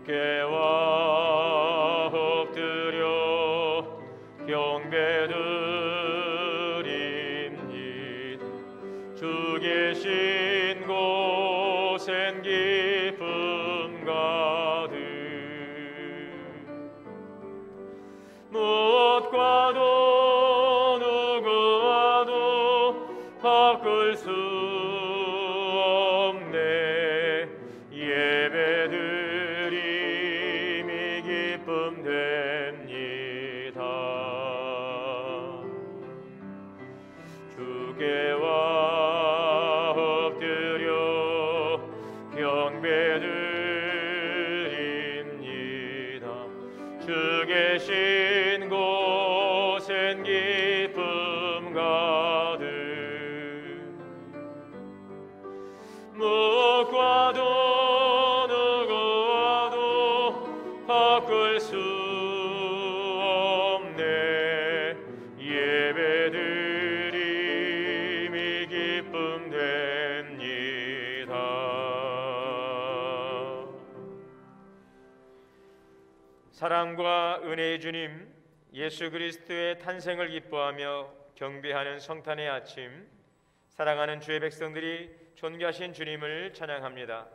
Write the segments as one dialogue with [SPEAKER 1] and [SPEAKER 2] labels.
[SPEAKER 1] 주께와 엎드려 경배드립니다. 주 계신 곳엔 기쁨 가득 무엇과도 누구와도 바꿀 수 없네. 예배드림이 기쁨 됩니다. 주께와 엎드려 경배드립니다. 주 계신 곳엔 기쁨 가득 무엇과도 누구와도 바꿀 수 없네. 예배드림이 기쁨 됩니다. 사랑과 은혜의 주님, 예수 그리스도의 탄생을 기뻐하며 경배하는 성탄의 아침, 사랑하는 주의 백성들이 존귀하신 주님을 찬양합니다.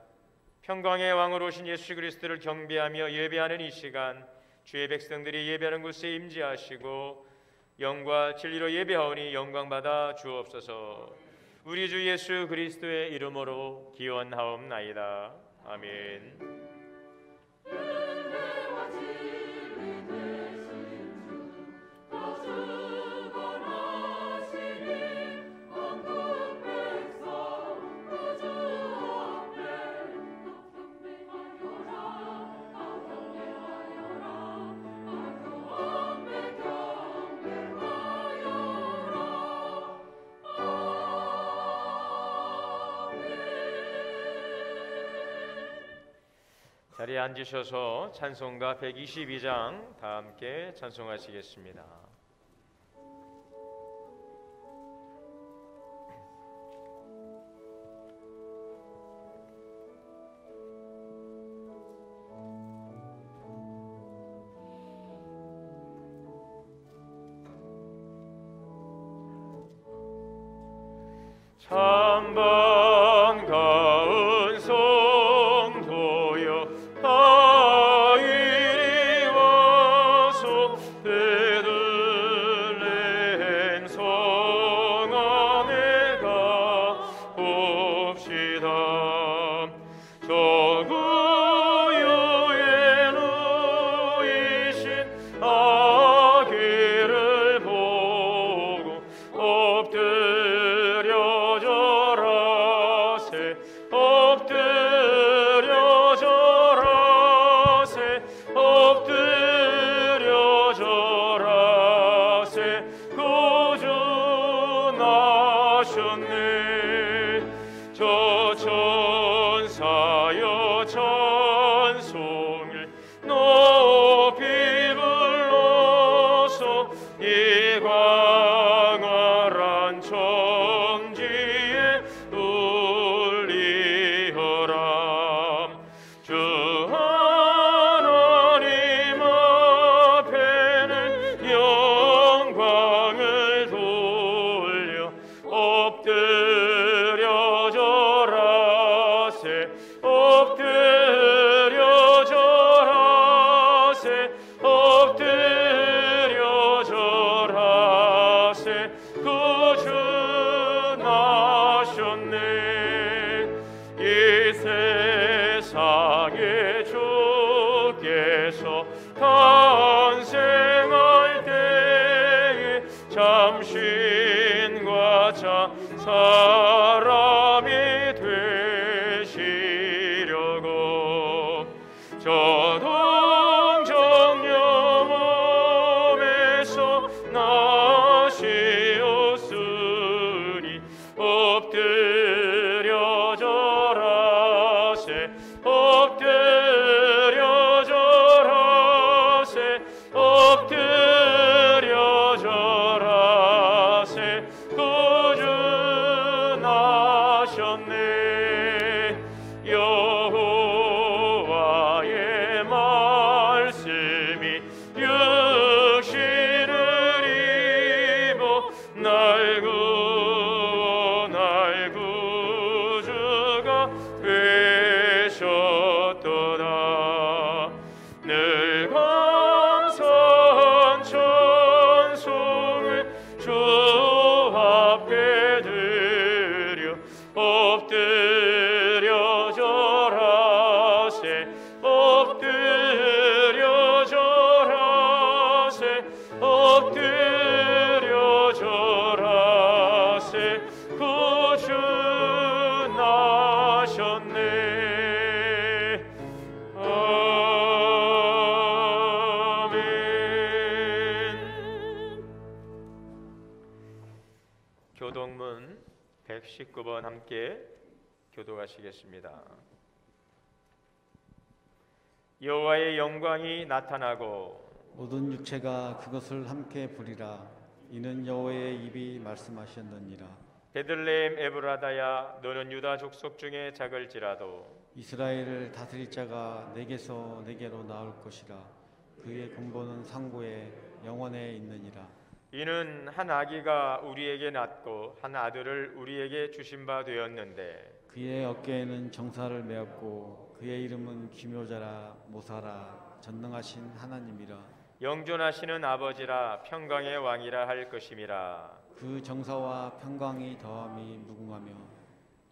[SPEAKER 1] 평강의 왕으로 오신 예수 그리스도를 경배하며 예배하는 이 시간, 주의 백성들이 예배하는 곳에 임재하시고 영과 진리로 예배하오니 영광받아 주옵소서. 우리 주 예수 그리스도의 이름으로 기원하옵나이다. 아멘. 자리에 앉으셔서 찬송가 122장 다 함께 찬송하시겠습니다. 참 반가운 성도여 다 이리 와서 베들레헴 성 안에 가봅시다. 저 구유에 누이신 아기를 보고 엎드려 절하세 엎드려 절하세 엎드려 절하세 구주 나셨네. 저 천사여 찬송을 높이 불러서 이 광활한 청지에 울리어라. 주 하나님 앞에는 영광을 돌려 엎드려 절하세 엎드려 절하세 엎드려 절하세 구주 나셨네. 이 세상에 주께서 탄생할 때에 참신과 자 사람이 되시려고 저 동정 영험에서 나시었으니 엎드려 절하세 엎드려 절하세 엎드려 절하세 구주 나셨네. 여호와의 교동문 119번 함께 교독하시겠습니다. 여호와의 영광이 나타나고
[SPEAKER 2] 모든 육체가 그것을 함께 보리라. 이는 여호와의 입이 말씀하셨느니라.
[SPEAKER 1] 베들레헴 에브라다야, 너는 유다 족속 중에 작을지라도
[SPEAKER 2] 이스라엘을 다스릴 자가 내게서 내게로 나올 것이라. 그의 근본은 상고에 영원에 있느니라.
[SPEAKER 1] 이는 한 아기가 우리에게 낳고 한 아들을 우리에게 주신 바 되었는데
[SPEAKER 2] 그의 어깨에는 정사를 메었고 그의 이름은 기묘자라 모사라 전능하신 하나님이라.
[SPEAKER 1] 영존하시는 아버지라 평강의 왕이라 할 것임이라.
[SPEAKER 2] 그 정사와 평강이 더함이 무궁하며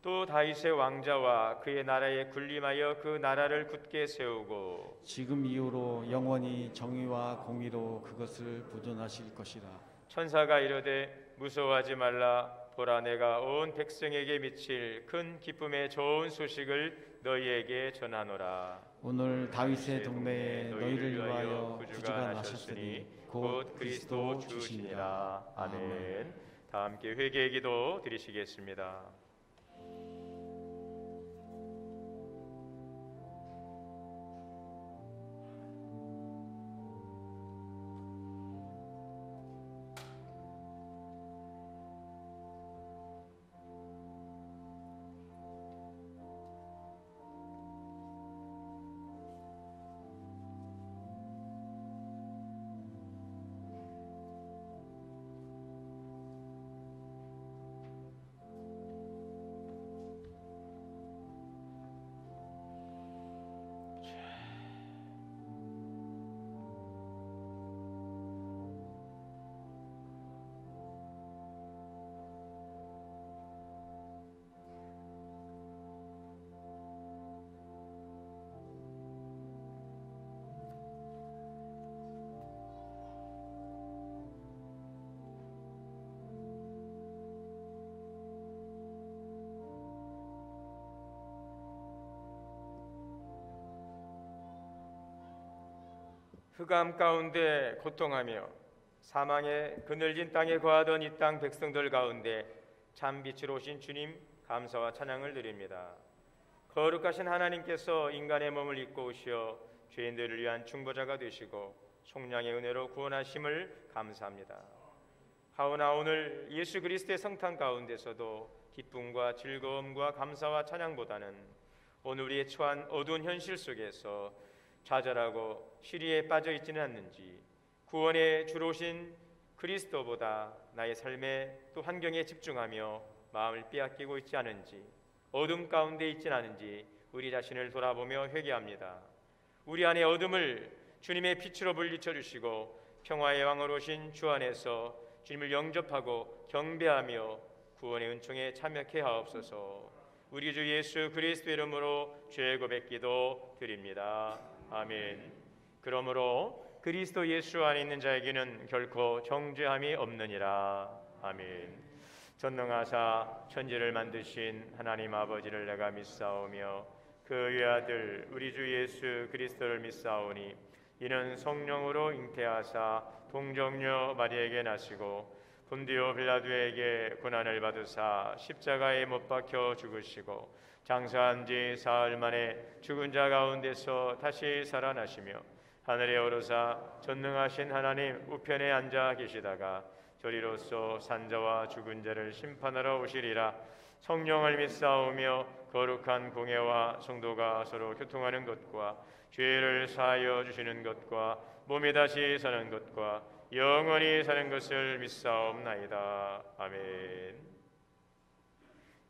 [SPEAKER 1] 또 다윗의 왕자와 그의 나라에 군림하여 그 나라를 굳게 세우고
[SPEAKER 2] 지금 이후로 영원히 정의와 공의로 그것을 보존하실 것이라.
[SPEAKER 1] 천사가 이르되 무서워하지 말라. 보라, 내가 온 백성에게 미칠 큰 기쁨의 좋은 소식을 너희에게 전하노라.
[SPEAKER 2] 오늘 다윗의 동네에 너희를 위하여 구주가 나셨으니 곧 그리스도 주시니라.
[SPEAKER 1] 아멘. 다 함께 회개의 기도 드리시겠습니다. 흑암 가운데 고통하며 사망의 그늘진 땅에 거하던 이 땅 백성들 가운데 참 빛으로 오신 주님 감사와 찬양을 드립니다. 거룩하신 하나님께서 인간의 몸을 입고 오시어 죄인들을 위한 중보자가 되시고 속량의 은혜로 구원하심을 감사합니다. 하오나 오늘 예수 그리스도의 성탄 가운데서도 기쁨과 즐거움과 감사와 찬양보다는 오늘 우리의 처한 어두운 현실 속에서 좌절하고 시리에 빠져 있지는 않는지, 구원의 주로 오신 그리스도보다 나의 삶에 또 환경에 집중하며 마음을 빼앗기고 있지 않은지, 어둠 가운데 있지 않은지 우리 자신을 돌아보며 회개합니다. 우리 안의 어둠을 주님의 빛으로 물리쳐 주시고 평화의 왕으로 오신 주 안에서 주님을 영접하고 경배하며 구원의 은총에 참여케 하옵소서. 우리 주 예수 그리스도 이름으로 죄 고백기도 드립니다. 아멘. 그러므로 그리스도 예수 안에 있는 자에게는 결코 정죄함이 없느니라. 아멘. 전능하사 천지를 만드신 하나님 아버지를 내가 믿사오며 그 외아들 우리 주 예수 그리스도를 믿사오니 이는 성령으로 잉태하사 동정녀 마리에게 나시고 본디오 빌라도에게 고난을 받으사 십자가에 못 박혀 죽으시고 장사한 지 사흘 만에 죽은 자 가운데서 다시 살아나시며 하늘에 오르사 전능하신 하나님 우편에 앉아 계시다가 저리로서 산자와 죽은 자를 심판하러 오시리라. 성령을 믿사오며 거룩한 공예와 성도가 서로 교통하는 것과 죄를 사하여 주시는 것과 몸이 다시 사는 것과 영원히 사는 것을 믿사옵나이다. 아멘.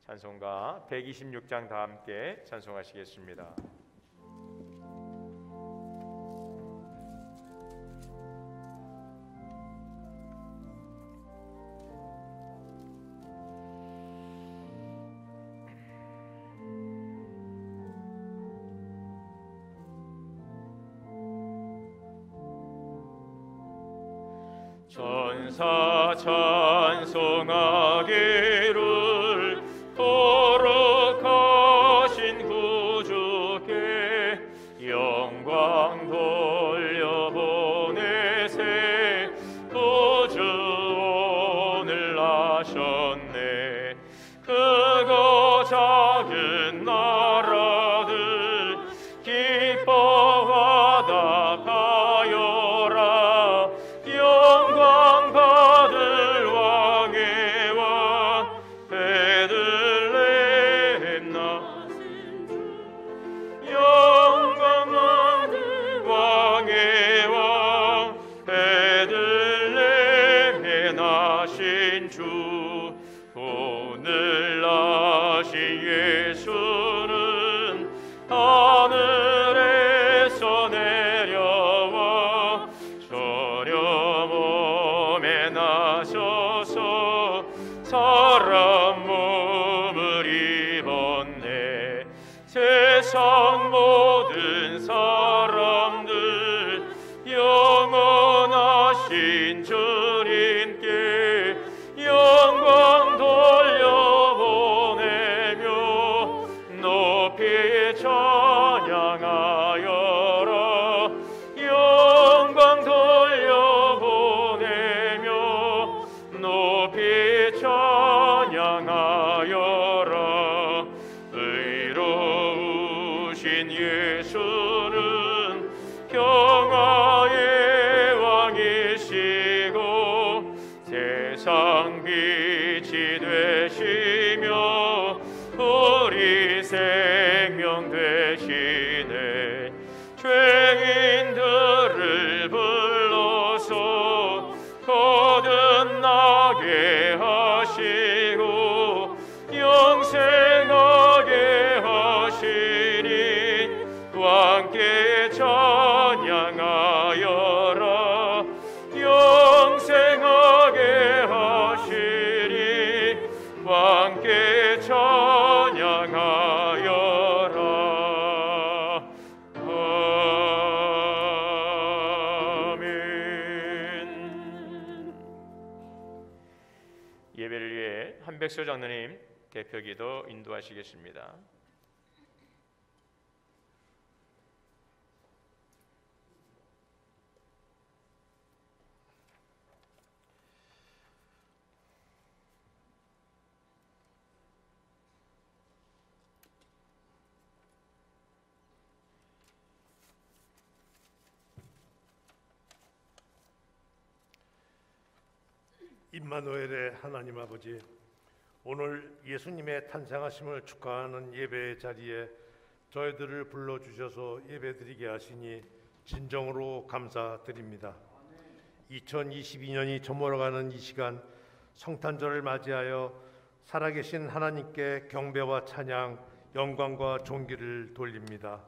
[SPEAKER 1] 찬송가 126장 다 함께 찬송하시겠습니다. 천사 찬송하기를 거룩하신 구주께 영광 돌려보내세. 구주 오늘 나셨네. 하신 주 오늘 나신 예수는 하늘에서 내려와 저녁 몸에 나서서 사람 몸을 입었네. 세상 모든 사람들 영원하신 주님께 영광 돌려보내며 높이 찬양하여라. 영광 돌려보내며 높이 찬양하여라. 의로우신 예수는 평화의 왕이시고 세상 빛이 되시며 우리 생명 되시네. 죄인들을 불러서 거듭나게 하시고 영생하게 하시니 함께 찬양하여라. 영생하게 하시니 함께 찬양하여라. 아멘. 예배를 위해 한백서 장로님 대표기도 인도하시겠습니다.
[SPEAKER 3] 임마누엘의 하나님 아버지, 오늘 예수님의 탄생하심을 축하하는 예배의 자리에 저희들을 불러주셔서 예배드리게 하시니 진정으로 감사드립니다. 2022년이 저물어가는 이 시간, 성탄절을 맞이하여 살아계신 하나님께 경배와 찬양, 영광과 존귀를 돌립니다.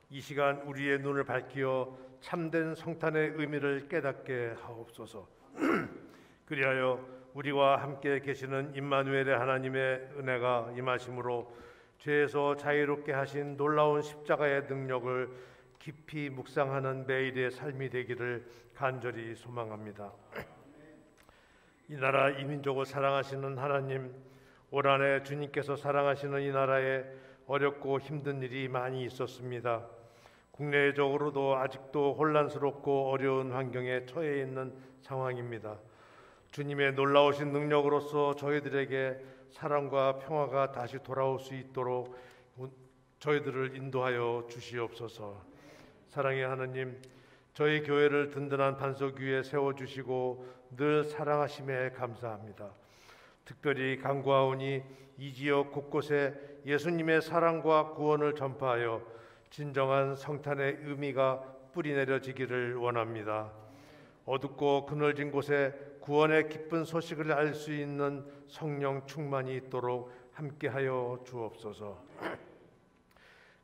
[SPEAKER 3] 이 시간 우리의 눈을 밝히어 참된 성탄의 의미를 깨닫게 하옵소서. 그리하여 우리와 함께 계시는 임마누엘의 하나님의 은혜가 임하심으로 죄에서 자유롭게 하신 놀라운 십자가의 능력을 깊이 묵상하는 매일의 삶이 되기를 간절히 소망합니다. 이 나라 이 민족을 사랑하시는 하나님, 올 한 해 주님께서 사랑하시는 이 나라에 어렵고 힘든 일이 많이 있었습니다. 국내적으로도 아직도 혼란스럽고 어려운 환경에 처해 있는 상황입니다. 주님의 놀라우신 능력으로서 저희들에게 사랑과 평화가 다시 돌아올 수 있도록 저희들을 인도하여 주시옵소서. 사랑의 하나님, 저희 교회를 든든한 반석 위에 세워주시고 늘 사랑하심에 감사합니다. 특별히 간구하오니 이 지역 곳곳에 예수님의 사랑과 구원을 전파하여 진정한 성탄의 의미가 뿌리내려지기를 원합니다. 어둡고 그늘진 곳에 구원의 기쁜 소식을 알 수 있는 성령 충만이 있도록 함께하여 주옵소서.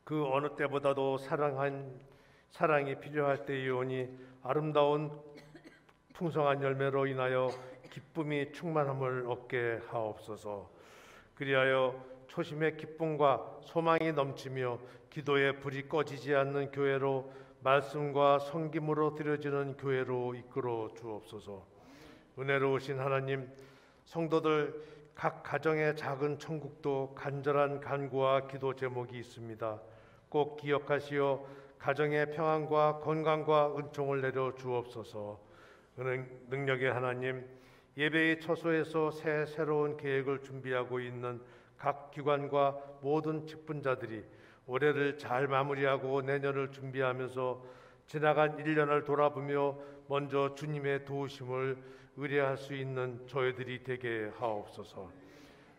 [SPEAKER 3] 그 어느 때보다도 사랑이 필요할 때이오니 아름다운 풍성한 열매로 인하여 기쁨이 충만함을 얻게 하옵소서. 그리하여 초심의 기쁨과 소망이 넘치며 기도의 불이 꺼지지 않는 교회로, 말씀과 섬김으로 드려지는 교회로 이끌어 주옵소서. 은혜로우신 하나님, 성도들 각 가정의 작은 천국도 간절한 간구와 기도 제목이 있습니다. 꼭 기억하시어 가정의 평안과 건강과 은총을 내려 주옵소서. 능력의 하나님, 예배의 처소에서 새로운 계획을 준비하고 있는 각 기관과 모든 직분자들이 올해를 잘 마무리하고 내년을 준비하면서 지나간 1년을 돌아보며 먼저 주님의 도우심을 의뢰할 수 있는 저희들이 되게 하옵소서.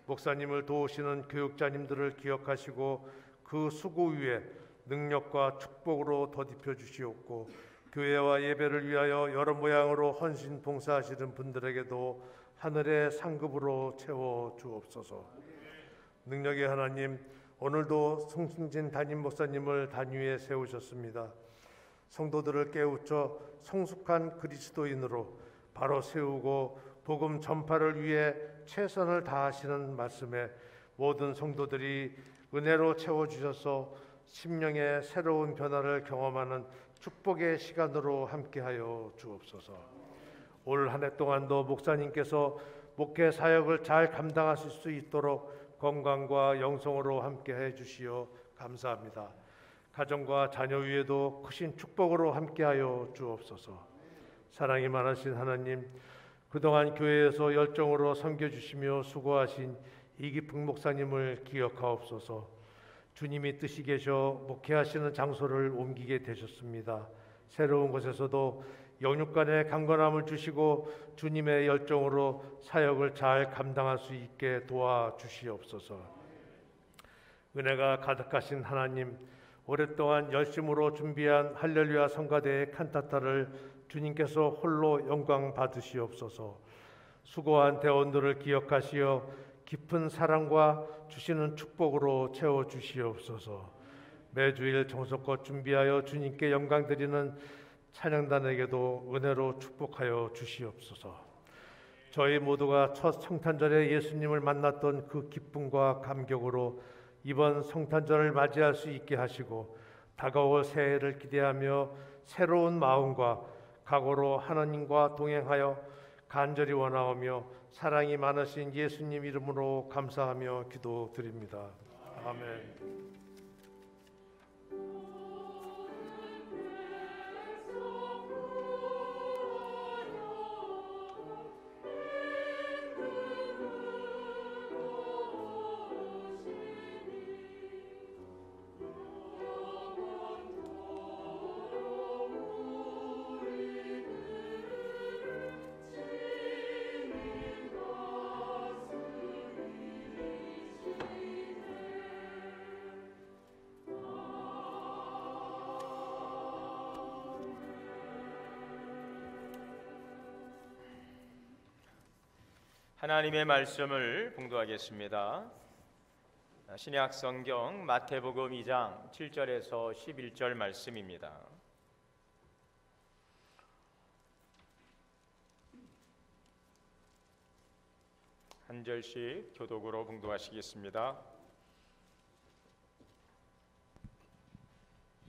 [SPEAKER 3] 목사님을 도우시는 교육자님들을 기억하시고 그 수고 위에 능력과 축복으로 덧입혀 주시옵고, 교회와 예배를 위하여 여러 모양으로 헌신 봉사하시는 분들에게도 하늘의 상급으로 채워 주옵소서. 능력의 하나님, 오늘도 송승진 담임 목사님을 단위에 세우셨습니다. 성도들을 깨우쳐 성숙한 그리스도인으로 바로 세우고 복음 전파를 위해 최선을 다하시는 말씀에 모든 성도들이 은혜로 채워주셔서 심령의 새로운 변화를 경험하는 축복의 시간으로 함께하여 주옵소서. 올 한 해 동안도 목사님께서 목회 사역을 잘 감당하실 수 있도록 건강과 영성으로 함께해 주시어 감사합니다. 가정과 자녀 위에도 크신 축복으로 함께하여 주옵소서. 사랑이 많으신 하나님, 그동안 교회에서 열정으로 섬겨주시며 수고하신 이기풍 목사님을 기억하옵소서. 주님이 뜻이 계셔 목회하시는 장소를 옮기게 되셨습니다. 새로운 곳에서도 영육간의 강건함을 주시고 주님의 열정으로 사역을 잘 감당할 수 있게 도와주시옵소서. 은혜가 가득하신 하나님, 오랫동안 열심으로 준비한 할렐루야 성가대의 칸타타를 주님께서 홀로 영광 받으시옵소서. 수고한 대원들을 기억하시어 깊은 사랑과 주시는 축복으로 채워주시옵소서. 매주일 정성껏 준비하여 주님께 영광 드리는 찬양단에게도 은혜로 축복하여 주시옵소서. 저희 모두가 첫 성탄절에 예수님을 만났던 그 기쁨과 감격으로 이번 성탄절을 맞이할 수 있게 하시고 다가올 새해를 기대하며 새로운 마음과 각오로 하나님과 동행하여 간절히 원하오며 사랑이 많으신 예수님 이름으로 감사하며 기도드립니다. 아멘.
[SPEAKER 1] 하나님의 말씀을 봉독하겠습니다. 신약 성경 마태복음 2장 7절에서 11절 말씀입니다. 한 절씩 교독으로 봉독하시겠습니다.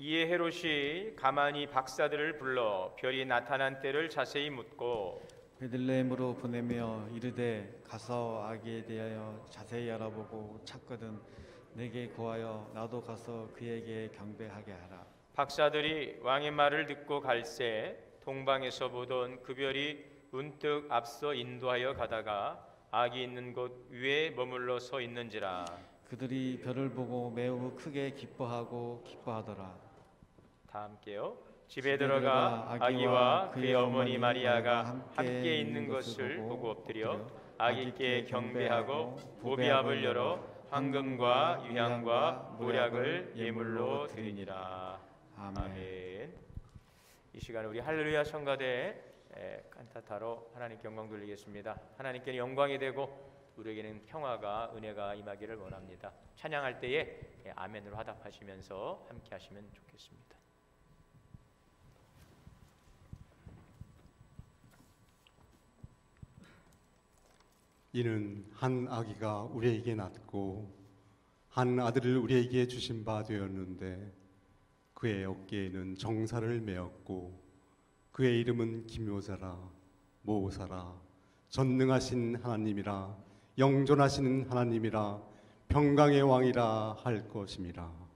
[SPEAKER 1] 이에 헤롯이 가만히 박사들을 불러 별이 나타난 때를 자세히 묻고
[SPEAKER 2] 베들레헴으로 보내며 이르되 가서 아기에 대하여 자세히 알아보고 찾거든 내게 구하여 나도 가서 그에게 경배하게 하라.
[SPEAKER 1] 박사들이 왕의 말을 듣고 갈새 동방에서 보던 그 별이 문득 앞서 인도하여 가다가 아기 있는 곳 위에 머물러 서 있는지라.
[SPEAKER 2] 그들이 별을 보고 매우 크게 기뻐하더라.
[SPEAKER 1] 다 함께요. 집에 들어가 아기와 그의 어머니 마리아가 함께 있는 것을 보고 엎드려 아기께 경배하고 보비압을 열어 황금과 유향과 모략을 예물로 드리니라. 아멘. 이 시간에 우리 할렐루야 성가대 칸타타로 하나님께 영광 돌리겠습니다. 하나님께는 영광이 되고 우리에게는 평화가 은혜가 임하기를 원합니다. 찬양할 때에 아멘으로 화답하시면서 함께 하시면 좋겠습니다.
[SPEAKER 4] 이는 한 아기가 우리에게 낳고 한 아들을 우리에게 주신 바 되었는데 그의 어깨에는 정사를 메었고 그의 이름은 기묘사라 모사라 전능하신 하나님이라 영존하시는 하나님이라 평강의 왕이라 할 것임이라.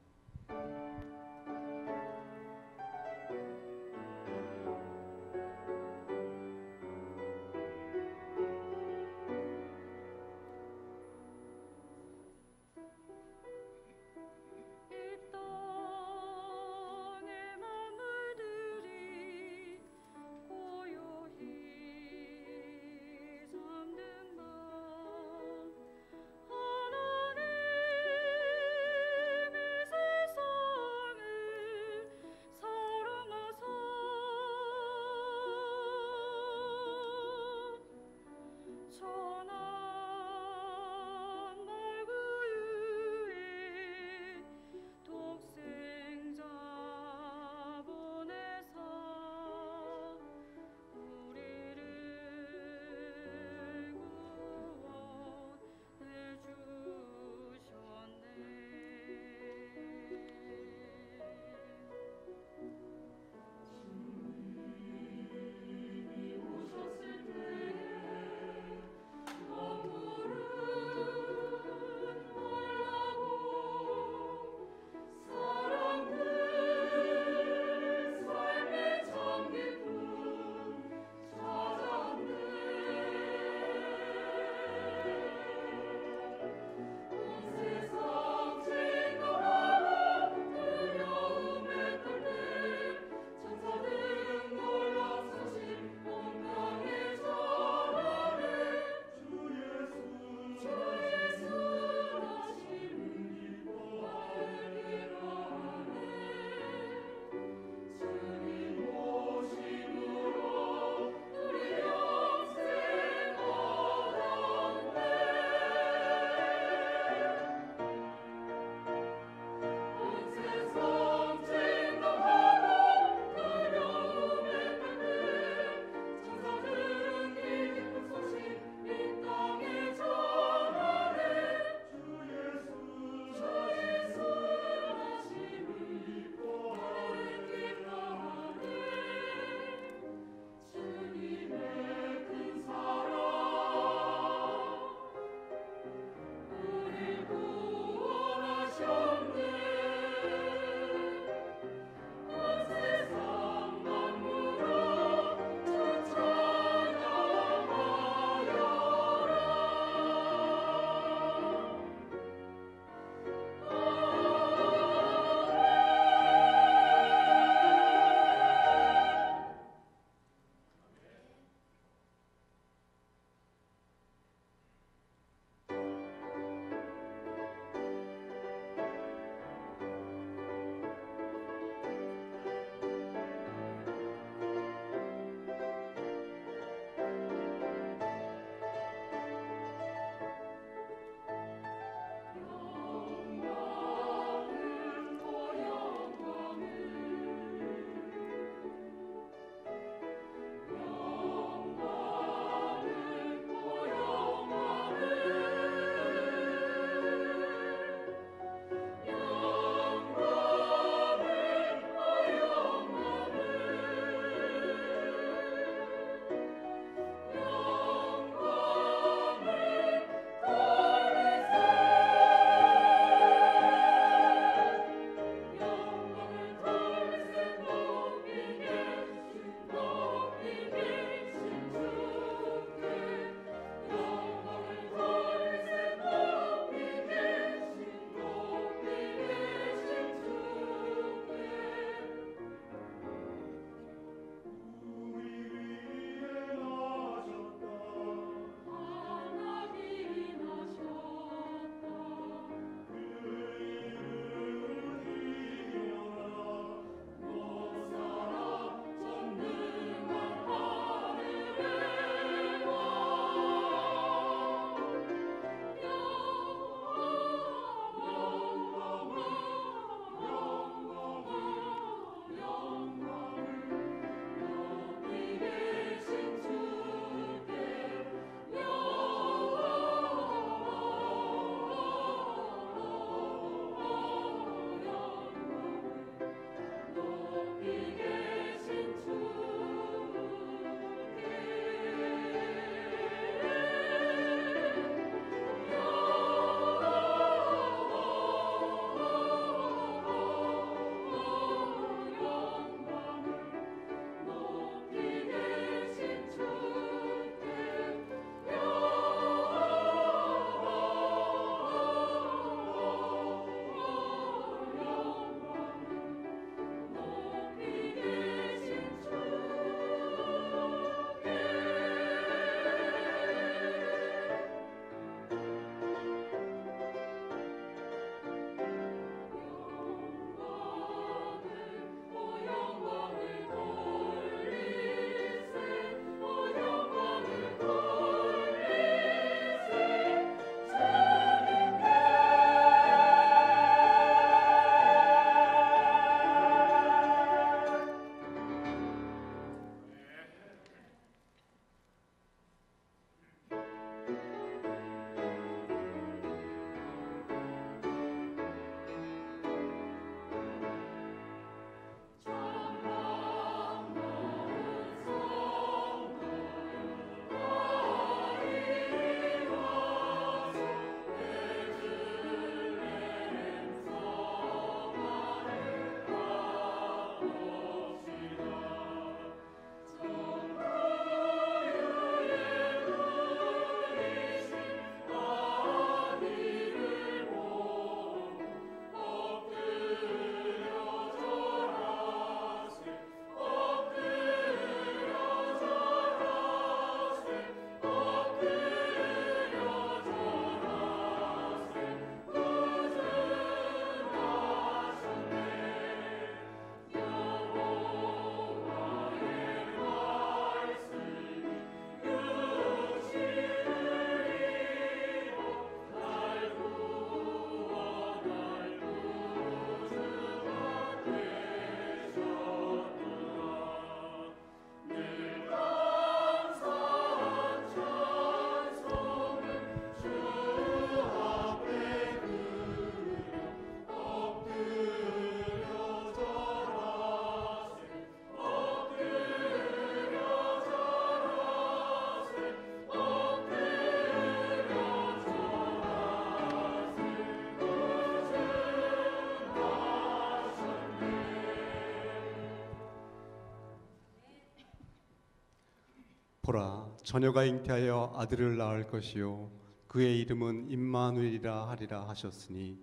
[SPEAKER 4] 보라, 처녀가 잉태하여 아들을 낳을 것이요 그의 이름은 임마누엘이라 하리라 하셨으니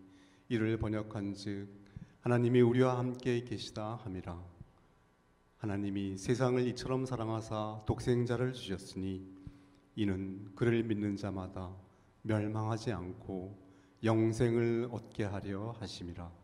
[SPEAKER 4] 이를 번역한즉 하나님이 우리와 함께 계시다 함이라. 하나님이 세상을 이처럼 사랑하사 독생자를 주셨으니 이는 그를 믿는 자마다 멸망하지 않고 영생을 얻게 하려 하심이라.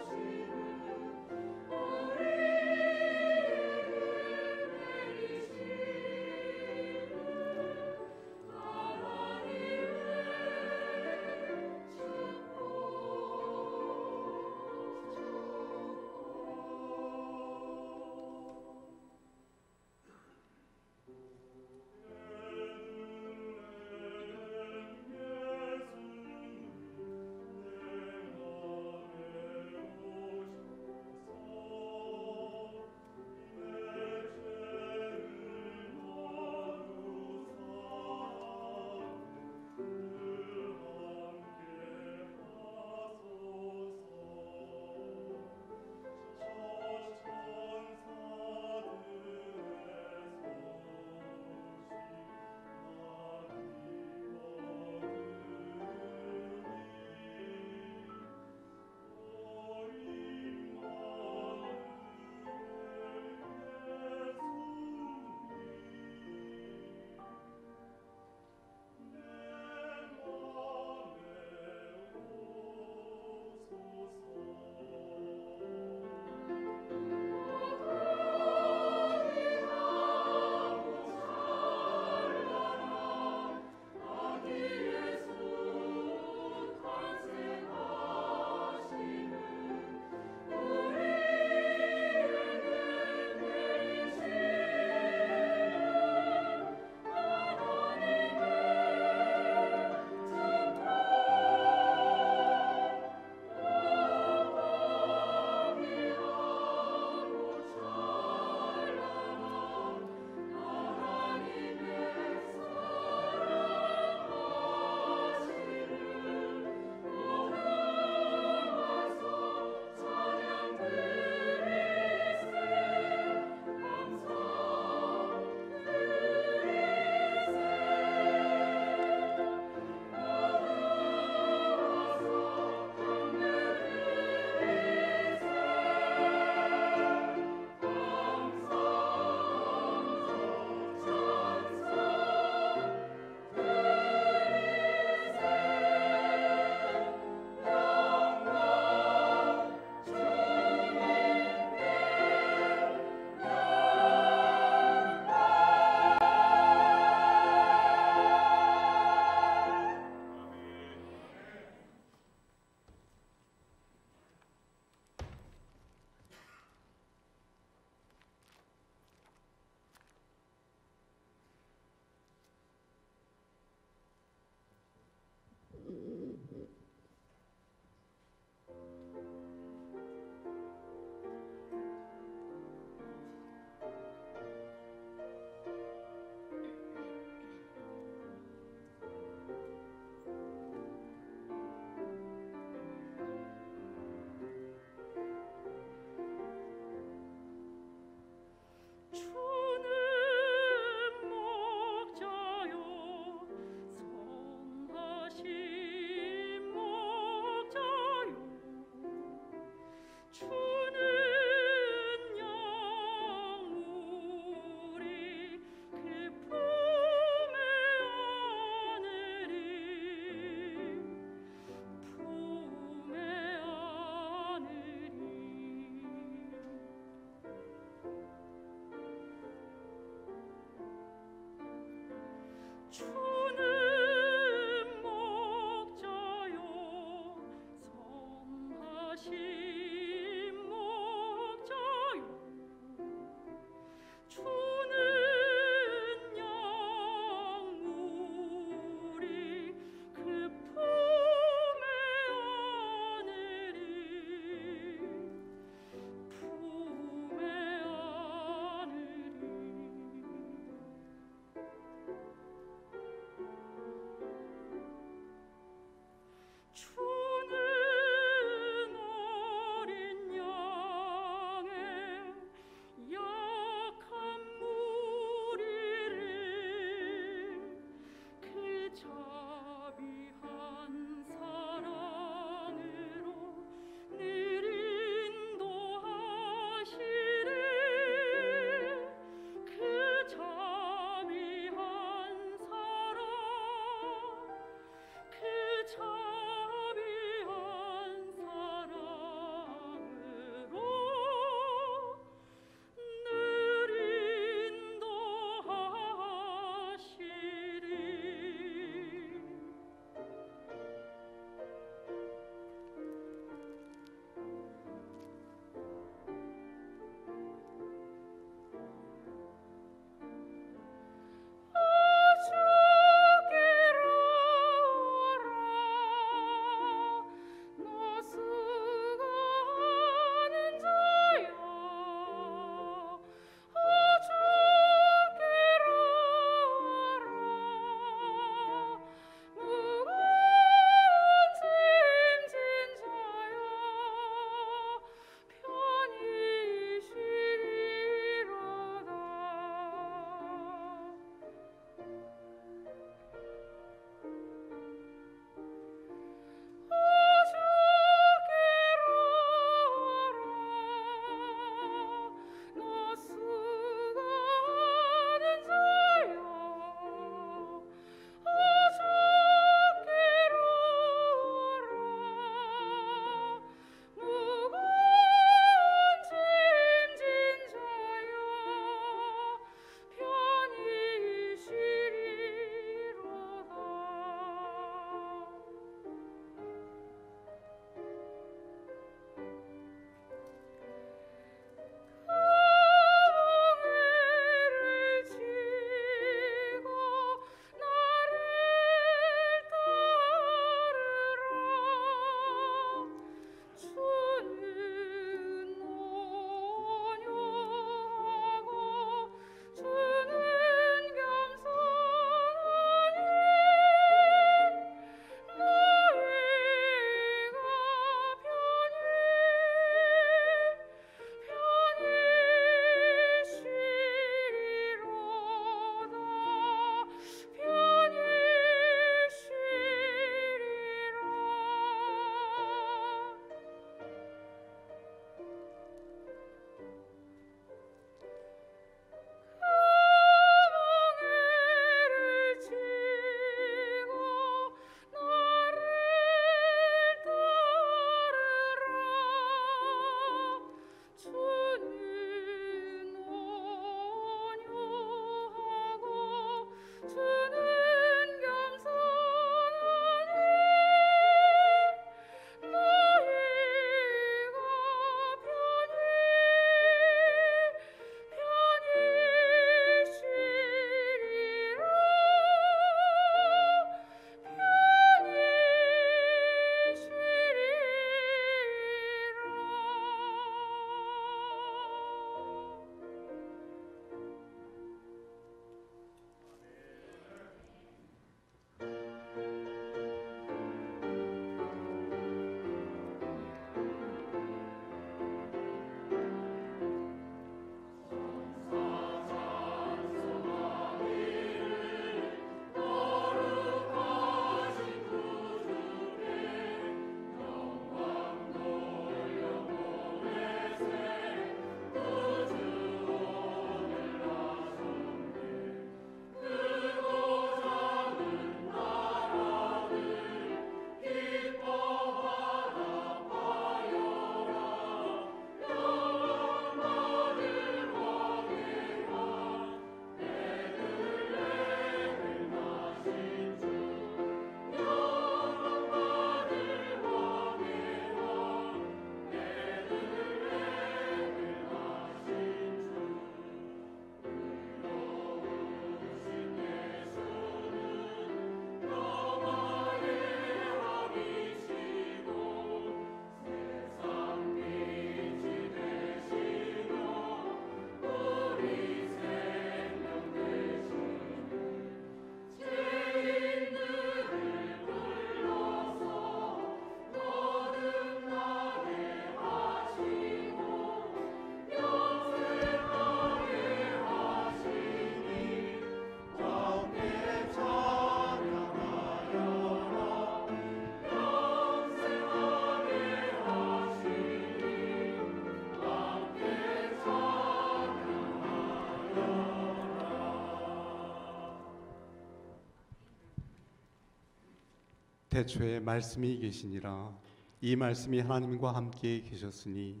[SPEAKER 4] 태초에 말씀이 계시니라. 이 말씀이 하나님과 함께 계셨으니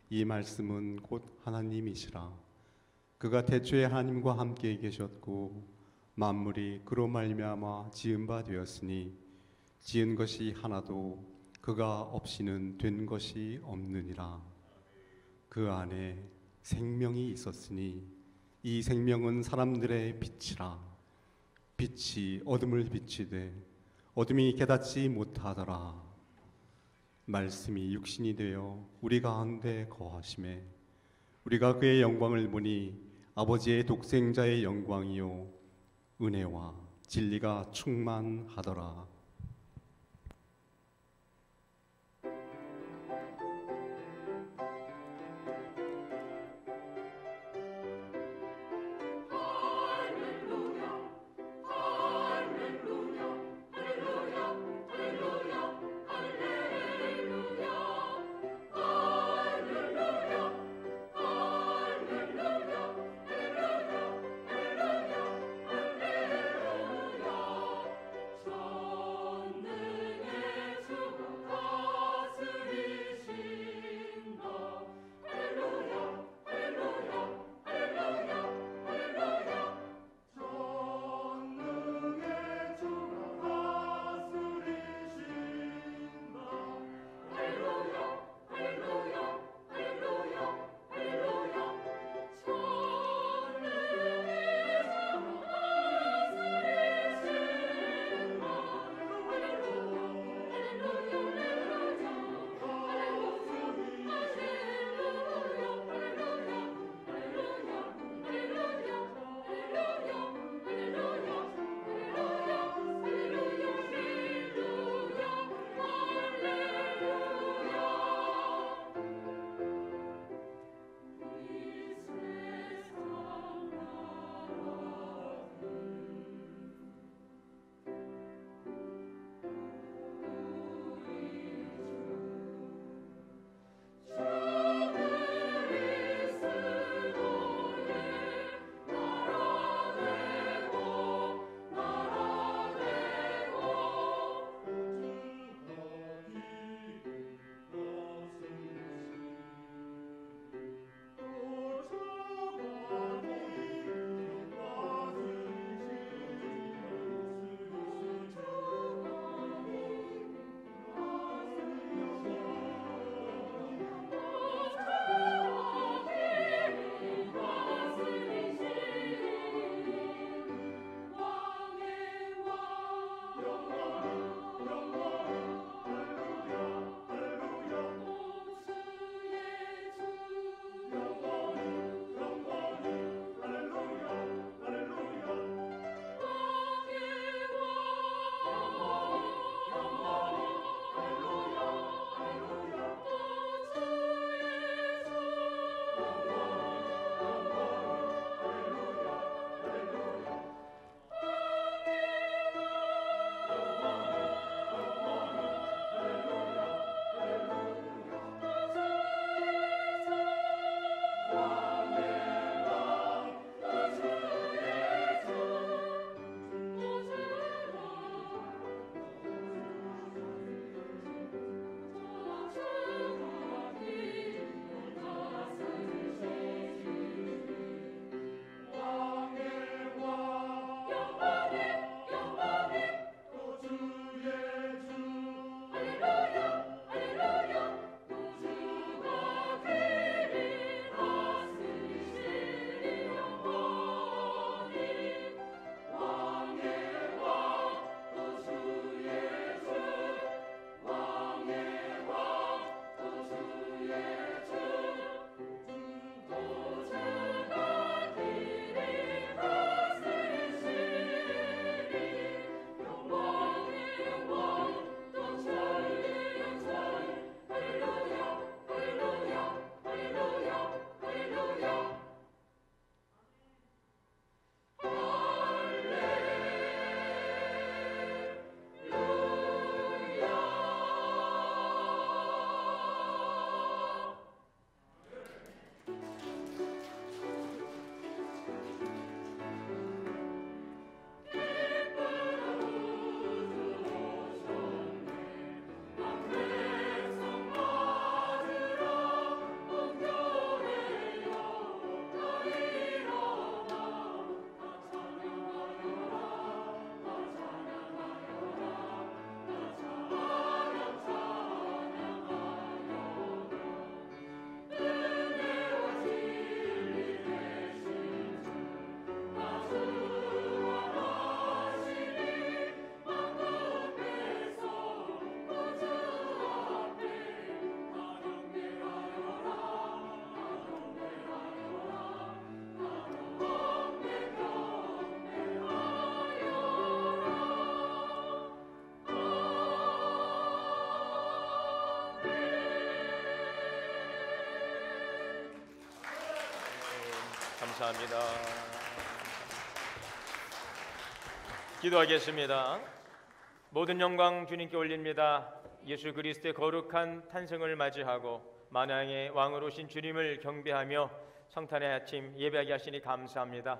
[SPEAKER 4] 이 말씀은 곧 하나님이시라. 그가 태초에 하나님과 함께 계셨고 만물이 그로 말미암아 지은 바 되었으니 지은 것이 하나도 그가 없이는 된 것이 없느니라. 그 안에 생명이 있었으니 이 생명은 사람들의 빛이라. 빛이 어둠을 비치되 어둠이 깨닫지 못하더라. 말씀이 육신이 되어 우리 가운데 거하심에 우리가 그의 영광을 보니 아버지의 독생자의 영광이요 은혜와 진리가 충만하더라.
[SPEAKER 1] 감사합니다. 기도하겠습니다. 모든 영광 주님께 올립니다. 예수 그리스도의 거룩한 탄생을 맞이하고 만왕의 왕으로 오신 주님을 경배하며 성탄의 아침 예배하게 하시니 감사합니다.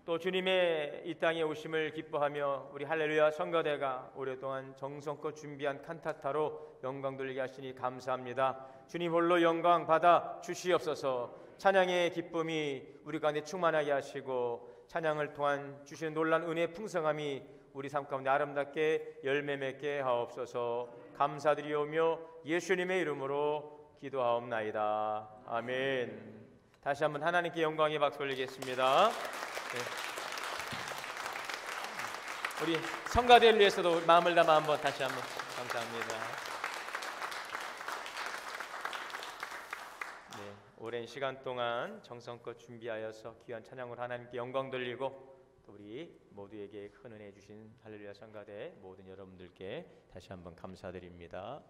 [SPEAKER 1] 또 주님의 이 땅에 오심을 기뻐하며 우리 할렐루야 성가대가 오랫동안 정성껏 준비한 칸타타로 영광 돌리게 하시니 감사합니다. 주님 홀로 영광 받아 주시옵소서. 찬양의 기쁨이 우리 가운데 충만하게 하시고 찬양을 통한 주시는 놀라운 은혜의 풍성함이 우리 삶 가운데 아름답게 열매 맺게 하옵소서. 감사드리오며 예수님의 이름으로 기도하옵나이다. 아멘. 다시 한번 하나님께 영광의 박수 올리겠습니다. 네. 우리 성가대를 위해서도 마음을 담아 한번 다시 한번 감사합니다. 네, 오랜 시간 동안 정성껏 준비하여서 귀한 찬양을 하나님께 영광 돌리고 또 우리 모두에게 큰 은혜 주신 할렐루야 성가대 모든 여러분들께 다시 한번 감사드립니다.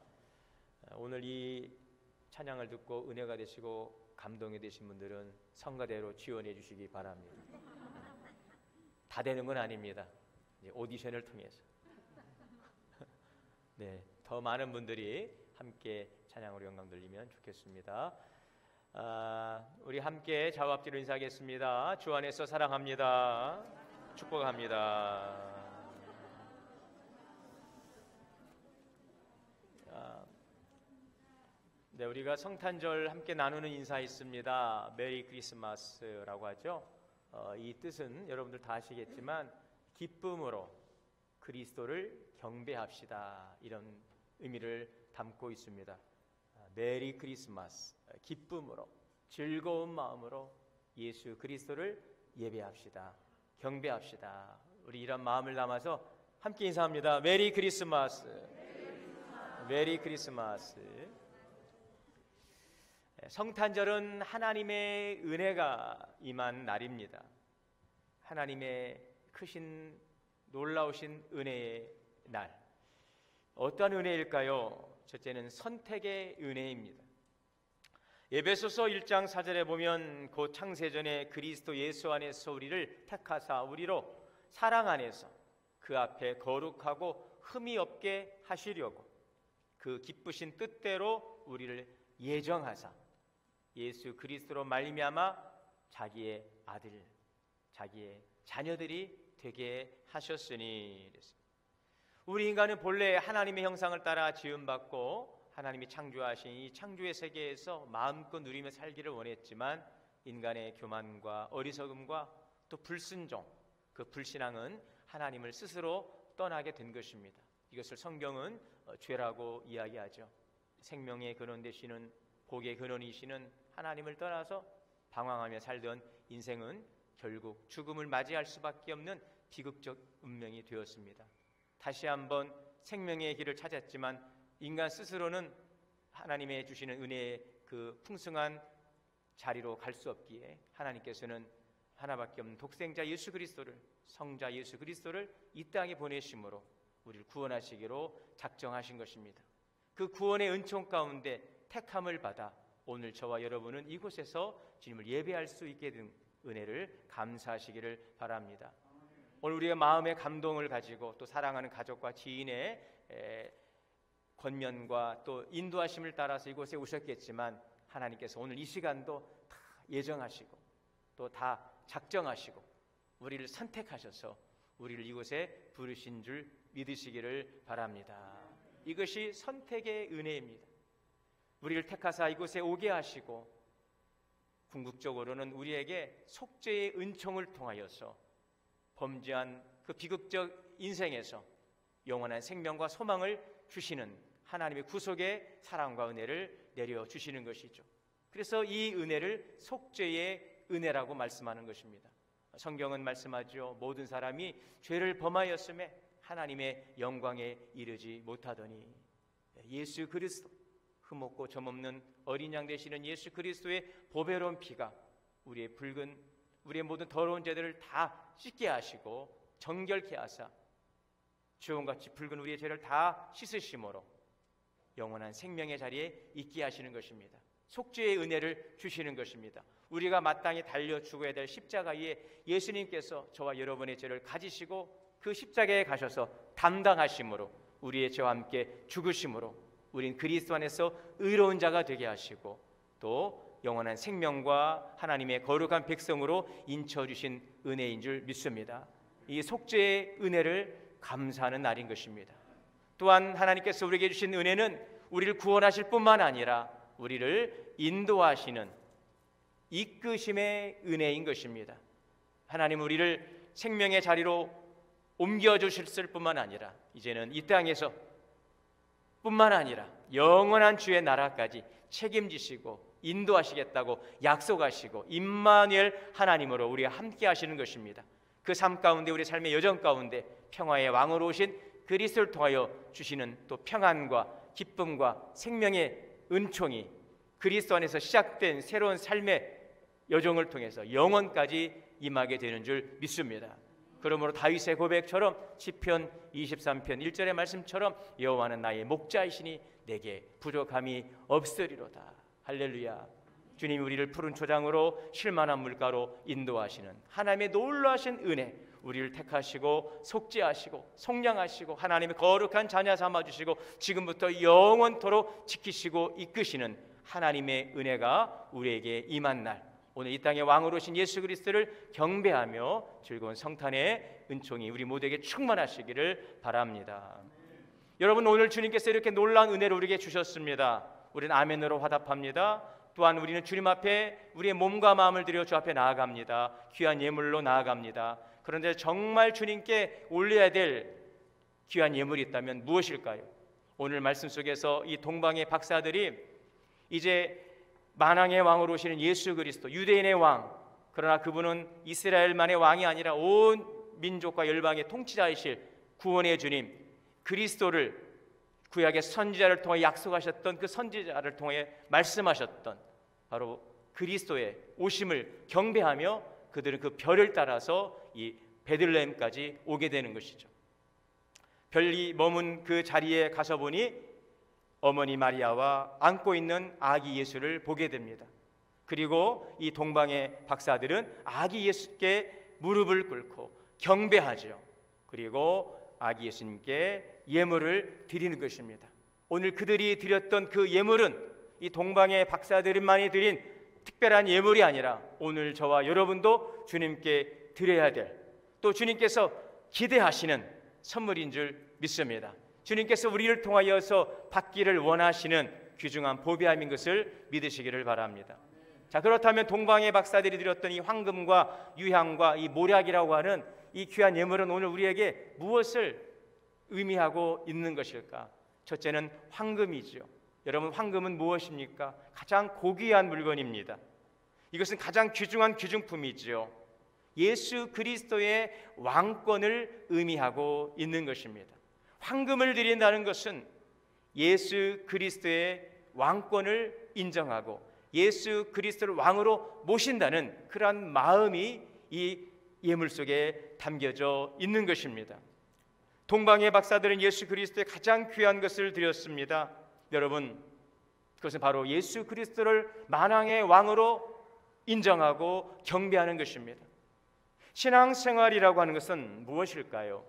[SPEAKER 1] 오늘 이 찬양을 듣고 은혜가 되시고 감동이 되신 분들은 성가대로 지원해 주시기 바랍니다. 다 되는 건 아닙니다. 오디션을 통해서 네, 더 많은 분들이 함께 찬양으로 영광 돌리면 좋겠습니다. 우리 함께 좌우앞뒤로 인사하겠습니다. 주 안에서 사랑합니다. 축복합니다. 네, 우리가 성탄절 함께 나누는 인사 있습니다. 메리 크리스마스라고 하죠. 이 뜻은 여러분들 다 아시겠지만 기쁨으로 그리스도를 경배합시다, 이런 의미를 담고 있습니다. 메리 크리스마스, 기쁨으로 즐거운 마음으로 예수 그리스도를 예배합시다, 경배합시다. 우리 이런 마음을 담아서 함께 인사합니다. 메리 크리스마스. 메리 크리스마스. 성탄절은 하나님의 은혜가 임한 날입니다. 하나님의 크신 놀라우신 은혜의 날. 어떠한 은혜일까요? 첫째는 선택의 은혜입니다. 에베소서 1장 4절에 보면 곧 창세전에 그리스도 예수 안에서 우리를 택하사 우리로 사랑 안에서 그 앞에 거룩하고 흠이 없게 하시려고 그 기쁘신 뜻대로 우리를 예정하사 예수 그리스도로 말미암아 자기의 아들, 자기의 자녀들이 되게 하셨으니. 우리 인간은 본래 하나님의 형상을 따라 지음받고 하나님이 창조하신 이 창조의 세계에서 마음껏 누리며 살기를 원했지만 인간의 교만과 어리석음과 또 불순종, 그 불신앙은 하나님을 스스로 떠나게 된 것입니다. 이것을 성경은 죄라고 이야기하죠. 생명의 근원 되시는 복의 근원이시는 하나님을 떠나서 방황하며 살던 인생은 결국 죽음을 맞이할 수밖에 없는 비극적 운명이 되었습니다. 다시 한번 생명의 길을 찾았지만 인간 스스로는 하나님의 주시는 은혜의 그 풍성한 자리로 갈 수 없기에 하나님께서는 하나밖에 없는 독생자 예수 그리스도를, 성자 예수 그리스도를 이 땅에 보내심으로 우리를 구원하시기로 작정하신 것입니다. 그 구원의 은총 가운데 택함을 받아 오늘 저와 여러분은 이곳에서 주님을 예배할 수 있게 된 은혜를 감사하시기를 바랍니다. 오늘 우리가 마음의 감동을 가지고 또 사랑하는 가족과 지인의 권면과 또 인도하심을 따라서 이곳에 오셨겠지만 하나님께서 오늘 이 시간도 다 예정하시고 또 다 작정하시고 우리를 선택하셔서 우리를 이곳에 부르신 줄 믿으시기를 바랍니다. 이것이 선택의 은혜입니다. 우리를 택하사 이곳에 오게 하시고 궁극적으로는 우리에게 속죄의 은총을 통하여서 범죄한 그 비극적 인생에서 영원한 생명과 소망을 주시는 하나님의 구속의 사랑과 은혜를 내려주시는 것이죠. 그래서 이 은혜를 속죄의 은혜라고 말씀하는 것입니다. 성경은 말씀하죠. 모든 사람이 죄를 범하였음에 하나님의 영광에 이르지 못하더니 예수 그리스도, 흠없고 점없는 어린 양 되시는 예수 그리스도의 보배로운 피가 우리의 모든 더러운 죄들을 다 씻게 하시고 정결케 하사 주홍같이 붉은 우리의 죄를 다 씻으심으로 영원한 생명의 자리에 있게 하시는 것입니다. 속죄의 은혜를 주시는 것입니다. 우리가 마땅히 달려 죽어야 될 십자가 위에 예수님께서 저와 여러분의 죄를 가지시고 그 십자가에 가셔서 담당하심으로 우리의 죄와 함께 죽으심으로 우린 그리스도 안에서 의로운 자가 되게 하시고 또 영원한 생명과 하나님의 거룩한 백성으로 인쳐주신 은혜인 줄 믿습니다. 이 속죄의 은혜를 감사하는 날인 것입니다. 또한 하나님께서 우리에게 주신 은혜는 우리를 구원하실 뿐만 아니라 우리를 인도하시는 이끄심의 은혜인 것입니다. 하나님 우리를 생명의 자리로 옮겨주실 뿐만 아니라 이제는 이 땅에서 뿐만 아니라 영원한 주의 나라까지 책임지시고 인도하시겠다고 약속하시고 임마누엘 하나님으로 우리와 함께 하시는 것입니다. 그 삶 가운데 우리 삶의 여정 가운데 평화의 왕으로 오신 그리스도를 통하여 주시는 또 평안과 기쁨과 생명의 은총이 그리스도 안에서 시작된 새로운 삶의 여정을 통해서 영원까지 임하게 되는 줄 믿습니다. 그러므로 다윗의 고백처럼 시편 23편 1절의 말씀처럼 여호와는 나의 목자이시니 내게 부족함이 없으리로다. 할렐루야. 주님이 우리를 푸른 초장으로 쉴만한 물가로 인도하시는 하나님의 놀라우신 은혜, 우리를 택하시고 속죄하시고 속량하시고 하나님의 거룩한 자녀 삼아주시고 지금부터 영원토록 지키시고 이끄시는 하나님의 은혜가 우리에게 임한 날, 오늘 이 땅의 왕으로 오신 예수 그리스도를 경배하며 즐거운 성탄의 은총이 우리 모두에게 충만하시기를 바랍니다. 여러분, 오늘 주님께서 이렇게 놀라운 은혜를 우리에게 주셨습니다. 우리는 아멘으로 화답합니다. 또한 우리는 주님 앞에 우리의 몸과 마음을 들여 주 앞에 나아갑니다. 귀한 예물로 나아갑니다. 그런데 정말 주님께 올려야 될 귀한 예물이 있다면 무엇일까요? 오늘 말씀 속에서 이 동방의 박사들이 이제 만왕의 왕으로 오시는 예수 그리스도, 유대인의 왕, 그러나 그분은 이스라엘만의 왕이 아니라 온 민족과 열방의 통치자이실 구원의 주님 그리스도를 구약의 선지자를 통해 약속하셨던 그 선지자를 통해 말씀하셨던 바로 그리스도의 오심을 경배하며 그들은 그 별을 따라서 이 베들레헴까지 오게 되는 것이죠. 별이 머문 그 자리에 가서 보니 어머니 마리아와 안고 있는 아기 예수를 보게 됩니다. 그리고 이 동방의 박사들은 아기 예수께 무릎을 꿇고 경배하죠. 그리고 아기 예수님께 예물을 드리는 것입니다. 오늘 그들이 드렸던 그 예물은 이 동방의 박사들만이 드린 특별한 예물이 아니라 오늘 저와 여러분도 주님께 드려야 될, 또 주님께서 기대하시는 선물인 줄 믿습니다. 주님께서 우리를 통하여서 받기를 원하시는 귀중한 보배함인 것을 믿으시기를 바랍니다. 자, 그렇다면 동방의 박사들이 드렸던 이 황금과 유향과 이 모략이라고 하는 이 귀한 예물은 오늘 우리에게 무엇을 의미하고 있는 것일까? 첫째는 황금이죠. 여러분, 황금은 무엇입니까? 가장 고귀한 물건입니다. 이것은 가장 귀중한 귀중품이죠. 예수 그리스도의 왕권을 의미하고 있는 것입니다. 황금을 드린다는 것은 예수 그리스도의 왕권을 인정하고 예수 그리스도를 왕으로 모신다는 그러한 마음이 이 예물 속에 담겨져 있는 것입니다. 동방의 박사들은 예수 그리스도의 가장 귀한 것을 드렸습니다. 여러분, 그것은 바로 예수 그리스도를 만왕의 왕으로 인정하고 경배하는 것입니다. 신앙생활이라고 하는 것은 무엇일까요?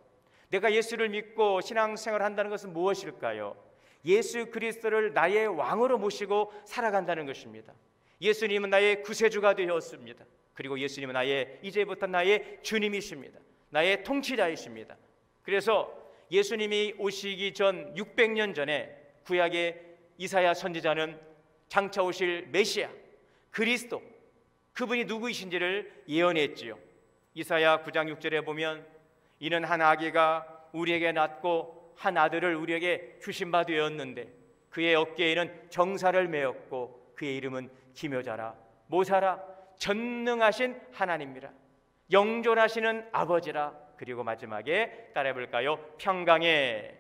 [SPEAKER 1] 내가 예수를 믿고 신앙생활을 한다는 것은 무엇일까요? 예수 그리스도를 나의 왕으로 모시고 살아간다는 것입니다. 예수님은 나의 구세주가 되었습니다. 그리고 예수님은 이제부터 나의 주님이십니다. 나의 통치자이십니다. 그래서 예수님이 오시기 전 600년 전에 구약의 이사야 선지자는 장차 오실 메시아 그리스도, 그분이 누구이신지를 예언했지요. 이사야 9장 6절에 보면 이는 한 아기가 우리에게 낳고 한 아들을 우리에게 주신 바 되었는데 그의 어깨에는 정사를 메었고 그의 이름은 기묘자라 모사라 전능하신 하나님이라 영존하시는 아버지라. 그리고 마지막에 따라해볼까요? 평강의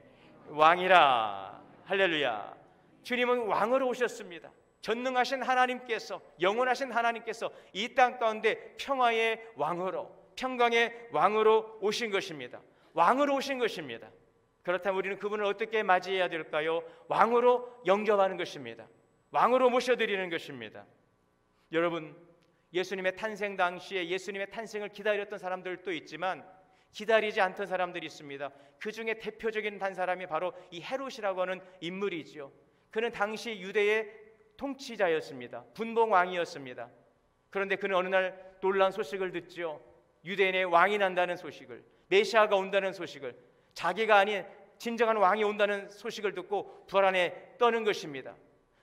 [SPEAKER 1] 왕이라. 할렐루야. 주님은 왕으로 오셨습니다. 전능하신 하나님께서, 영원하신 하나님께서 이 땅 가운데 평화의 왕으로, 평강의 왕으로 오신 것입니다. 왕으로 오신 것입니다. 그렇다면 우리는 그분을 어떻게 맞이해야 될까요? 왕으로 영접하는 것입니다. 왕으로 모셔드리는 것입니다. 여러분, 예수님의 탄생 당시에 예수님의 탄생을 기다렸던 사람들도 있지만 기다리지 않던 사람들이 있습니다. 그 중에 대표적인 한 사람이 바로 이 헤롯이라고 하는 인물이지요. 그는 당시 유대의 통치자였습니다. 분봉 왕이었습니다. 그런데 그는 어느 날 놀라운 소식을 듣죠. 유대인의 왕이 난다는 소식을, 메시아가 온다는 소식을, 자기가 아닌 진정한 왕이 온다는 소식을 듣고 불안에 떠는 것입니다.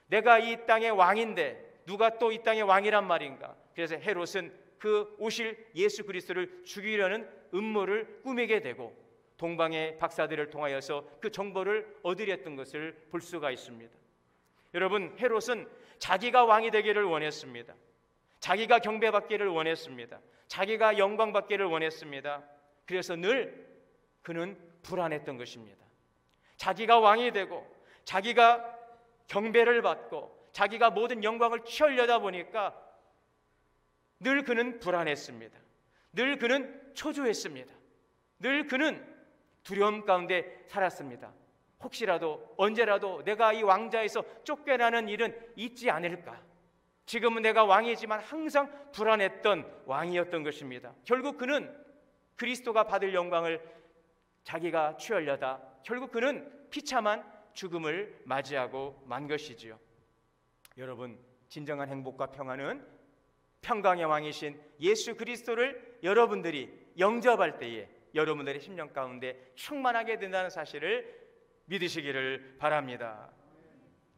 [SPEAKER 1] 내가 이 땅의 왕인데 누가 또 이 땅의 왕이란 말인가? 그래서 헤롯은 그 오실 예수 그리스도를 죽이려는 음모를 꾸미게 되고 동방의 박사들을 통하여서 그 정보를 얻으렸던 것을 볼 수가 있습니다. 여러분, 헤롯은 자기가 왕이 되기를 원했습니다. 자기가 경배받기를 원했습니다. 자기가 영광받기를 원했습니다. 그래서 늘 그는 불안했던 것입니다. 자기가 왕이 되고 자기가 경배를 받고 자기가 모든 영광을 취하려다 보니까 늘 그는 불안했습니다. 늘 그는 초조했습니다. 늘 그는 두려움 가운데 살았습니다. 혹시라도 언제라도 내가 이 왕자에서 쫓겨나는 일은 있지 않을까? 지금은 내가 왕이지만 항상 불안했던 왕이었던 것입니다. 결국 그는 그리스도가 받을 영광을 자기가 취하려다 결국 그는 비참한 죽음을 맞이하고 만 것이지요. 여러분, 진정한 행복과 평안은 평강의 왕이신 예수 그리스도를 여러분들이 영접할 때에 여러분들의 심령 가운데 충만하게 된다는 사실을 믿으시기를 바랍니다.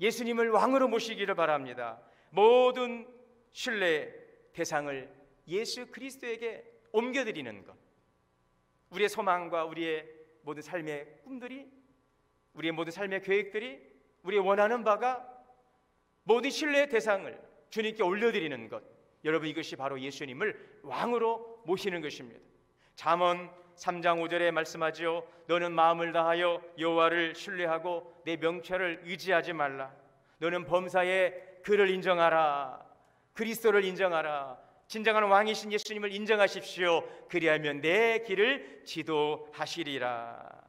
[SPEAKER 1] 예수님을 왕으로 모시기를 바랍니다. 모든 신뢰의 대상을 예수 그리스도에게 옮겨드리는 것, 우리의 소망과 우리의 모든 삶의 꿈들이, 우리의 모든 삶의 계획들이, 우리의 원하는 바가 모든 신뢰의 대상을 주님께 올려드리는 것, 여러분, 이것이 바로 예수님을 왕으로 모시는 것입니다. 잠언 3장 5절에 말씀하지요. 너는 마음을 다하여 여호와를 신뢰하고 내 명철을 의지하지 말라. 너는 범사에 그를 인정하라. 그리스도를 인정하라. 진정한 왕이신 예수님을 인정하십시오. 그리하면 내 길을 지도하시리라.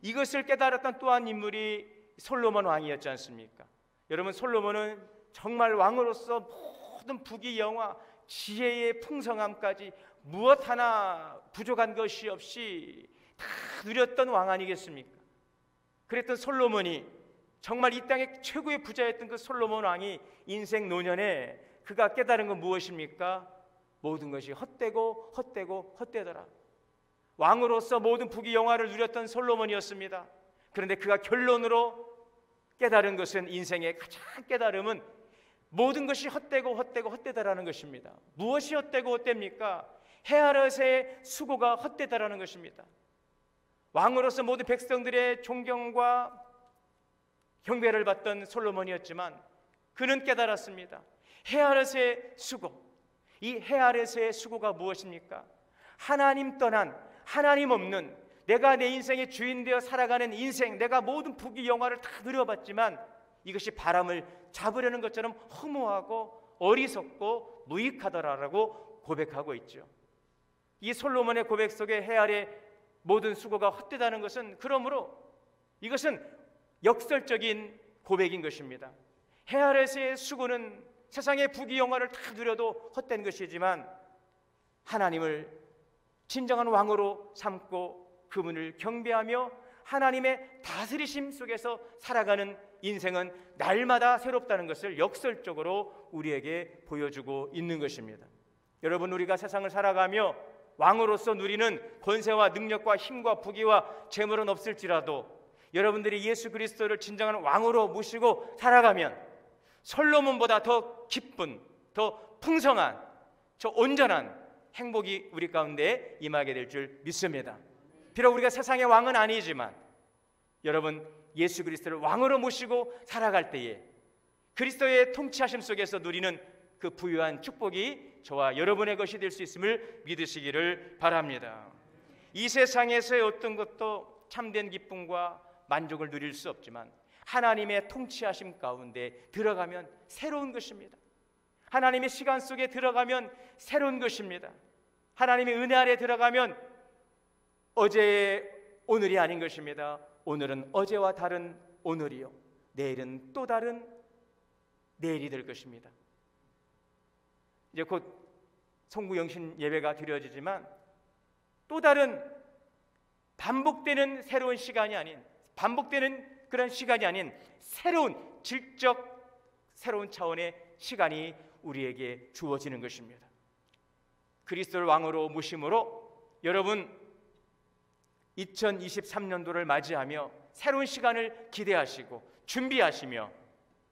[SPEAKER 1] 이것을 깨달았던 또 한 인물이 솔로몬 왕이었지 않습니까? 여러분, 솔로몬은 정말 왕으로서 모든 부귀 영화, 지혜의 풍성함까지 무엇 하나 부족한 것이 없이 다 누렸던 왕 아니겠습니까? 그랬던 솔로몬이, 정말 이 땅의 최고의 부자였던 그 솔로몬 왕이 인생 노년에 그가 깨달은 건 무엇입니까? 모든 것이 헛되고 헛되고 헛되더라. 왕으로서 모든 부귀 영화를 누렸던 솔로몬이었습니다. 그런데 그가 결론으로 깨달은 것은, 인생의 가장 깨달음은 모든 것이 헛되고 헛되고 헛되다라는 것입니다. 무엇이 헛되고 헛됩니까? 헤아렛의 수고가 헛되다라는 것입니다. 왕으로서 모든 백성들의 존경과 경배를 받던 솔로몬이었지만 그는 깨달았습니다. 헤아렛의 수고, 이 헤아렛의 수고가 무엇입니까? 하나님 떠난, 하나님 없는, 내가 내 인생의 주인 되어 살아가는 인생, 내가 모든 부귀 영화를 다 누려봤지만 이것이 바람을 잡으려는 것처럼 허무하고 어리석고 무익하더라라고 고백하고 있죠. 이 솔로몬의 고백 속에 헤아렛의 모든 수고가 헛되다는 것은, 그러므로 이것은 역설적인 고백인 것입니다. 헤아렛의 수고는 세상의 부귀 영화를 다 누려도 헛된 것이지만 하나님을 진정한 왕으로 삼고 그분을 경배하며 하나님의 다스리심 속에서 살아가는 인생은 날마다 새롭다는 것을 역설적으로 우리에게 보여주고 있는 것입니다. 여러분, 우리가 세상을 살아가며 왕으로서 누리는 권세와 능력과 힘과 부귀와 재물은 없을지라도 여러분들이 예수 그리스도를 진정한 왕으로 모시고 살아가면 솔로몬보다 더 기쁜, 더 풍성한, 저 온전한 행복이 우리 가운데 임하게 될 줄 믿습니다. 비록 우리가 세상의 왕은 아니지만 여러분, 예수 그리스도를 왕으로 모시고 살아갈 때에 그리스도의 통치하심 속에서 누리는 그 부유한 축복이 저와 여러분의 것이 될 수 있음을 믿으시기를 바랍니다. 이 세상에서의 어떤 것도 참된 기쁨과 만족을 누릴 수 없지만 하나님의 통치하심 가운데 들어가면 새로운 것입니다. 하나님의 시간 속에 들어가면 새로운 것입니다. 하나님의 은혜 아래 들어가면 어제의 오늘이 아닌 것입니다. 오늘은 어제와 다른 오늘이요, 내일은 또 다른 내일이 될 것입니다. 이제 곧 성구영신 예배가 드려지지만 또 다른 반복되는 새로운 시간이 아닌, 반복되는 그런 시간이 아닌 새로운 질적 새로운 차원의 시간이 우리에게 주어지는 것입니다. 그리스도를 왕으로 모심으로 여러분 2023년도를 맞이하며 새로운 시간을 기대하시고 준비하시며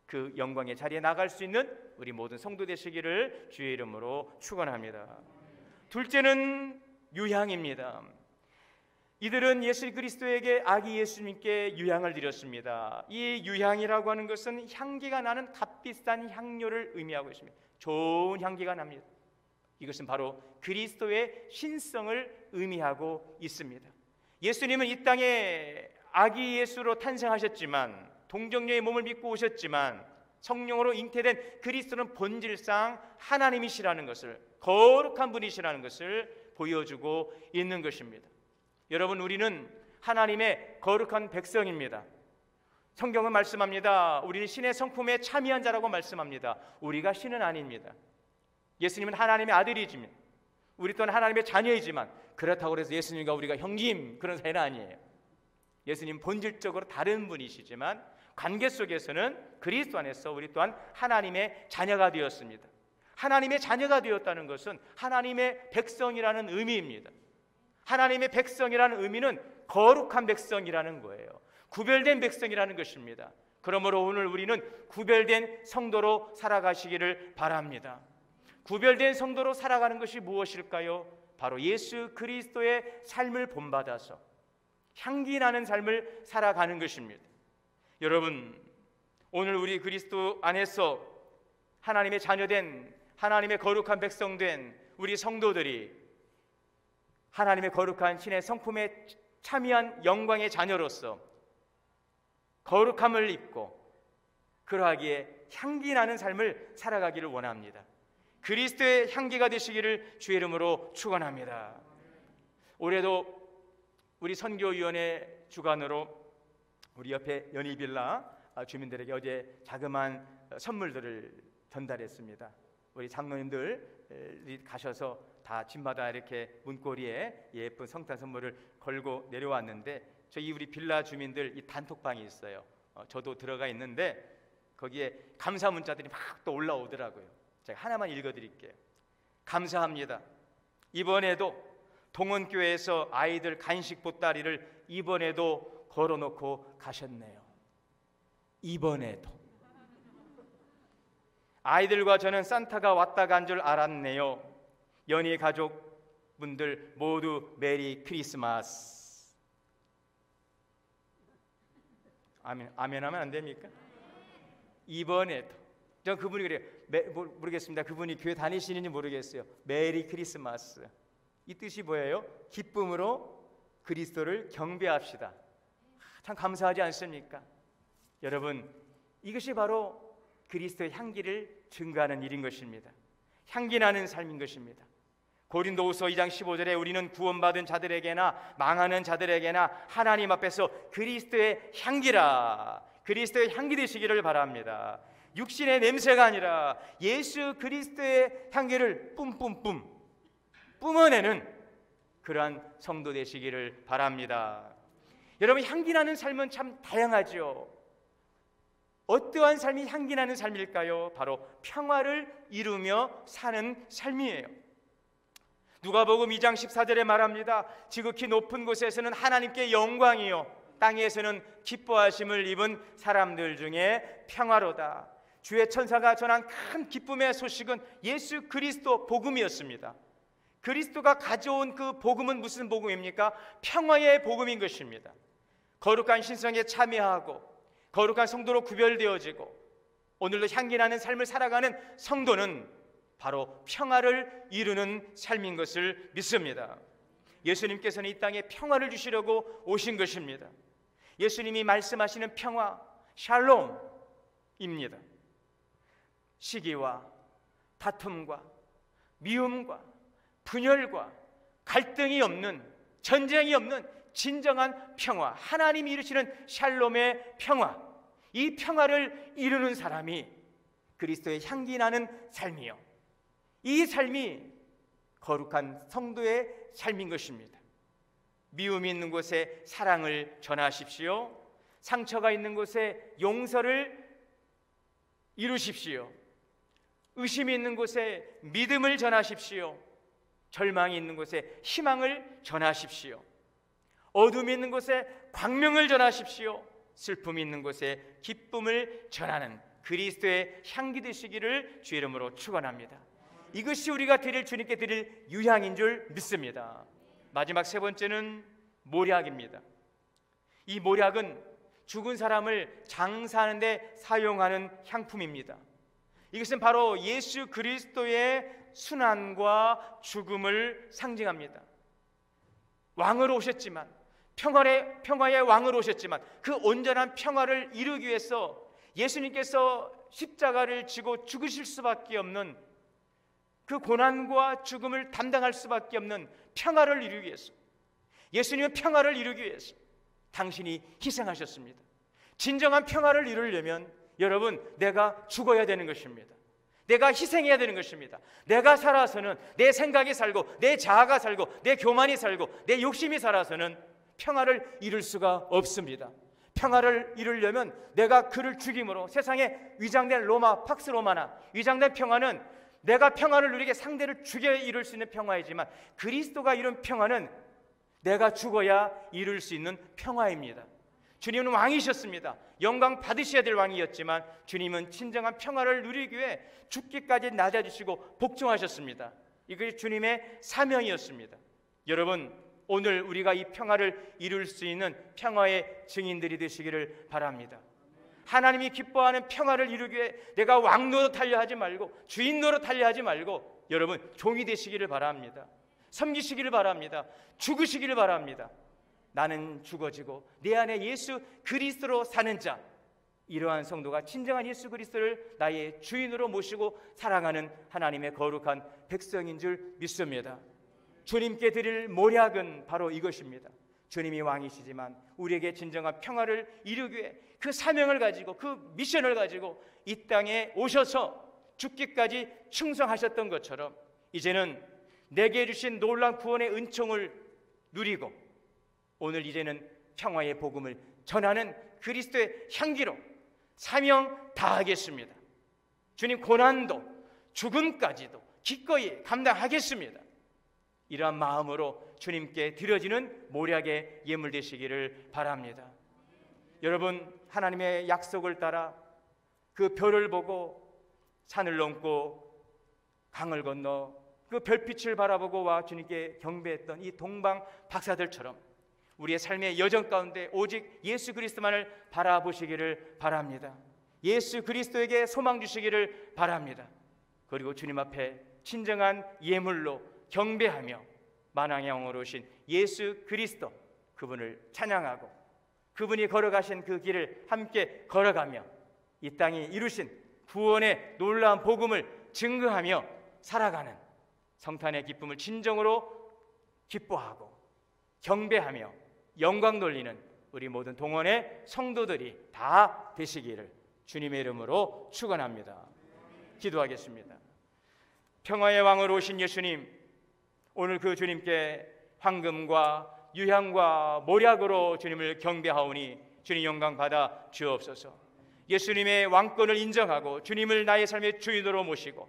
[SPEAKER 1] 그 영광의 자리에 나갈 수 있는 우리 모든 성도 되시기를 주의 이름으로 축원합니다. 둘째는 유향입니다. 이들은 예수 그리스도에게 아기 예수님께 유향을 드렸습니다. 이 유향이라고 하는 것은 향기가 나는 값비싼 향료를 의미하고 있습니다. 좋은 향기가 납니다. 이것은 바로 그리스도의 신성을 의미하고 있습니다. 예수님은 이 땅에 아기 예수로 탄생하셨지만, 동정녀의 몸을 믿고 오셨지만, 성령으로 잉태된 그리스도는 본질상 하나님이시라는 것을, 거룩한 분이시라는 것을 보여주고 있는 것입니다. 여러분, 우리는 하나님의 거룩한 백성입니다. 성경은 말씀합니다. 우리는 신의 성품에 참여한 자라고 말씀합니다. 우리가 신은 아닙니다. 예수님은 하나님의 아들이지만, 우리 또한 하나님의 자녀이지만, 그렇다고 해서 예수님과 우리가 형님 그런 사이는 아니에요. 예수님 본질적으로 다른 분이시지만 관계 속에서는 그리스도 안에서 우리 또한 하나님의 자녀가 되었습니다. 하나님의 자녀가 되었다는 것은 하나님의 백성이라는 의미입니다. 하나님의 백성이라는 의미는 거룩한 백성이라는 거예요. 구별된 백성이라는 것입니다. 그러므로 오늘 우리는 구별된 성도로 살아가시기를 바랍니다. 구별된 성도로 살아가는 것이 무엇일까요? 바로 예수 그리스도의 삶을 본받아서 향기 나는 삶을 살아가는 것입니다. 여러분, 오늘 우리 그리스도 안에서 하나님의 자녀된, 하나님의 거룩한 백성된 우리 성도들이 하나님의 거룩한 신의 성품에 참여한 영광의 자녀로서 거룩함을 입고 그러하기에 향기 나는 삶을 살아가기를 원합니다. 그리스도의 향기가 되시기를 주의 이름으로 축원합니다. 올해도 우리 선교위원회 주관으로 우리 옆에 연희빌라 주민들에게 어제 자그마한 선물들을 전달했습니다. 우리 장로님들이 가셔서 다 집마다 이렇게 문고리에 예쁜 성탄 선물을 걸고 내려왔는데, 저희 우리 빌라 주민들 이 단톡방이 있어요. 저도 들어가 있는데 거기에 감사 문자들이 막 또 올라오더라고요. 제가 하나만 읽어드릴게요. 감사합니다. 이번에도 동원교회에서 아이들 간식 보따리를 이번에도 걸어놓고 가셨네요. 이번에도. 아이들과 저는 산타가 왔다 간 줄 알았네요. 연희 가족분들 모두 메리 크리스마스. 아멘, 아멘 하면 안 됩니까? 이번에도. 저 그분이 그래요. 모르겠습니다. 그분이 교회 다니시는지 모르겠어요. 메리 크리스마스. 이 뜻이 뭐예요? 기쁨으로 그리스도를 경배합시다. 참 감사하지 않습니까? 여러분, 이것이 바로 그리스도의 향기를 증가하는 일인 것입니다. 향기 나는 삶인 것입니다. 고린도후서 2장 15절에 우리는 구원받은 자들에게나 망하는 자들에게나 하나님 앞에서 그리스도의 향기라, 그리스도의 향기 되시기를 바랍니다. 육신의 냄새가 아니라 예수 그리스도의 향기를 뿜어내는 그러한 성도 되시기를 바랍니다. 여러분, 향기 나는 삶은 참 다양하죠. 어떠한 삶이 향기 나는 삶일까요? 바로 평화를 이루며 사는 삶이에요. 누가복음 2장 14절에 말합니다. 지극히 높은 곳에서는 하나님께 영광이요 땅에서는 기뻐하심을 입은 사람들 중에 평화로다. 주의 천사가 전한 큰 기쁨의 소식은 예수 그리스도 복음이었습니다. 그리스도가 가져온 그 복음은 무슨 복음입니까? 평화의 복음인 것입니다. 거룩한 신성에 참여하고 거룩한 성도로 구별되어지고 오늘도 향기나는 삶을 살아가는 성도는 바로 평화를 이루는 삶인 것을 믿습니다. 예수님께서는 이 땅에 평화를 주시려고 오신 것입니다. 예수님이 말씀하시는 평화, 샬롬입니다. 시기와 다툼과 미움과 분열과 갈등이 없는, 전쟁이 없는 진정한 평화, 하나님이 이루시는 샬롬의 평화, 이 평화를 이루는 사람이 그리스도의 향기 나는 삶이요, 이 삶이 거룩한 성도의 삶인 것입니다. 미움이 있는 곳에 사랑을 전하십시오. 상처가 있는 곳에 용서를 이루십시오. 의심이 있는 곳에 믿음을 전하십시오. 절망이 있는 곳에 희망을 전하십시오. 어둠이 있는 곳에 광명을 전하십시오. 슬픔이 있는 곳에 기쁨을 전하는 그리스도의 향기 되시기를 주의 이름으로 축원합니다. 이것이 우리가 드릴, 주님께 드릴 유향인 줄 믿습니다. 마지막 세 번째는 모략입니다. 이 모략은 죽은 사람을 장사하는 데 사용하는 향품입니다. 이것은 바로 예수 그리스도의 순환과 죽음을 상징합니다. 왕으로 오셨지만, 평화의 왕으로 오셨지만, 그 온전한 평화를 이루기 위해서 예수님께서 십자가를 지고 죽으실 수밖에 없는, 그 고난과 죽음을 담당할 수밖에 없는 평화를 이루기 위해서, 예수님의 평화를 이루기 위해서 당신이 희생하셨습니다. 진정한 평화를 이루려면 여러분, 내가 죽어야 되는 것입니다. 내가 희생해야 되는 것입니다. 내가 살아서는, 내 생각이 살고, 내 자아가 살고, 내 교만이 살고, 내 욕심이 살아서는 평화를 이룰 수가 없습니다. 평화를 이루려면 내가 그를 죽임으로, 세상에 위장된 로마, 팍스 로마나 위장된 평화는 내가 평화를 누리게 상대를 죽여 이룰 수 있는 평화이지만, 그리스도가 이룬 평화는 내가 죽어야 이룰 수 있는 평화입니다. 주님은 왕이셨습니다. 영광 받으셔야 될 왕이었지만 주님은 진정한 평화를 누리기 위해 죽기까지 낮아지시고 복종하셨습니다. 이것이 주님의 사명이었습니다. 여러분, 오늘 우리가 이 평화를 이룰 수 있는 평화의 증인들이 되시기를 바랍니다. 하나님이 기뻐하는 평화를 이루기 위해 내가 왕 노릇하려 하지 말고, 주인 노릇하려 하지 말고, 여러분 종이 되시기를 바랍니다. 섬기시기를 바랍니다. 죽으시기를 바랍니다. 나는 죽어지고 내 안에 예수 그리스도로 사는 자, 이러한 성도가 진정한 예수 그리스도를 나의 주인으로 모시고 살아가는 하나님의 거룩한 백성인 줄 믿습니다. 주님께 드릴 모략은 바로 이것입니다. 주님이 왕이시지만 우리에게 진정한 평화를 이루기 위해 그 사명을 가지고, 그 미션을 가지고 이 땅에 오셔서 죽기까지 충성하셨던 것처럼, 이제는 내게 주신 놀라운 구원의 은총을 누리고 오늘 이제는 평화의 복음을 전하는 그리스도의 향기로 사명 다하겠습니다. 주님, 고난도 죽음까지도 기꺼이 감당하겠습니다. 이러한 마음으로 주님께 드려지는 모략의 예물 되시기를 바랍니다. 여러분, 하나님의 약속을 따라 그 별을 보고 산을 넘고 강을 건너 그 별빛을 바라보고 와 주님께 경배했던 이 동방 박사들처럼 우리의 삶의 여정 가운데 오직 예수 그리스도만을 바라보시기를 바랍니다. 예수 그리스도에게 소망 주시기를 바랍니다. 그리고 주님 앞에 진정한 예물로 경배하며 만왕의 왕으로 오신 예수 그리스도, 그분을 찬양하고 그분이 걸어가신 그 길을 함께 걸어가며 이 땅이 이루신 구원의 놀라운 복음을 증거하며 살아가는 성탄의 기쁨을 진정으로 기뻐하고 경배하며 영광 돌리는 우리 모든 동원의 성도들이 다 되시기를 주님의 이름으로 축원합니다. 기도하겠습니다. 평화의 왕으로 오신 예수님, 오늘 그 주님께 황금과 유향과 모략으로 주님을 경배하오니 주님 영광 받아 주옵소서. 예수님의 왕권을 인정하고 주님을 나의 삶의 주인으로 모시고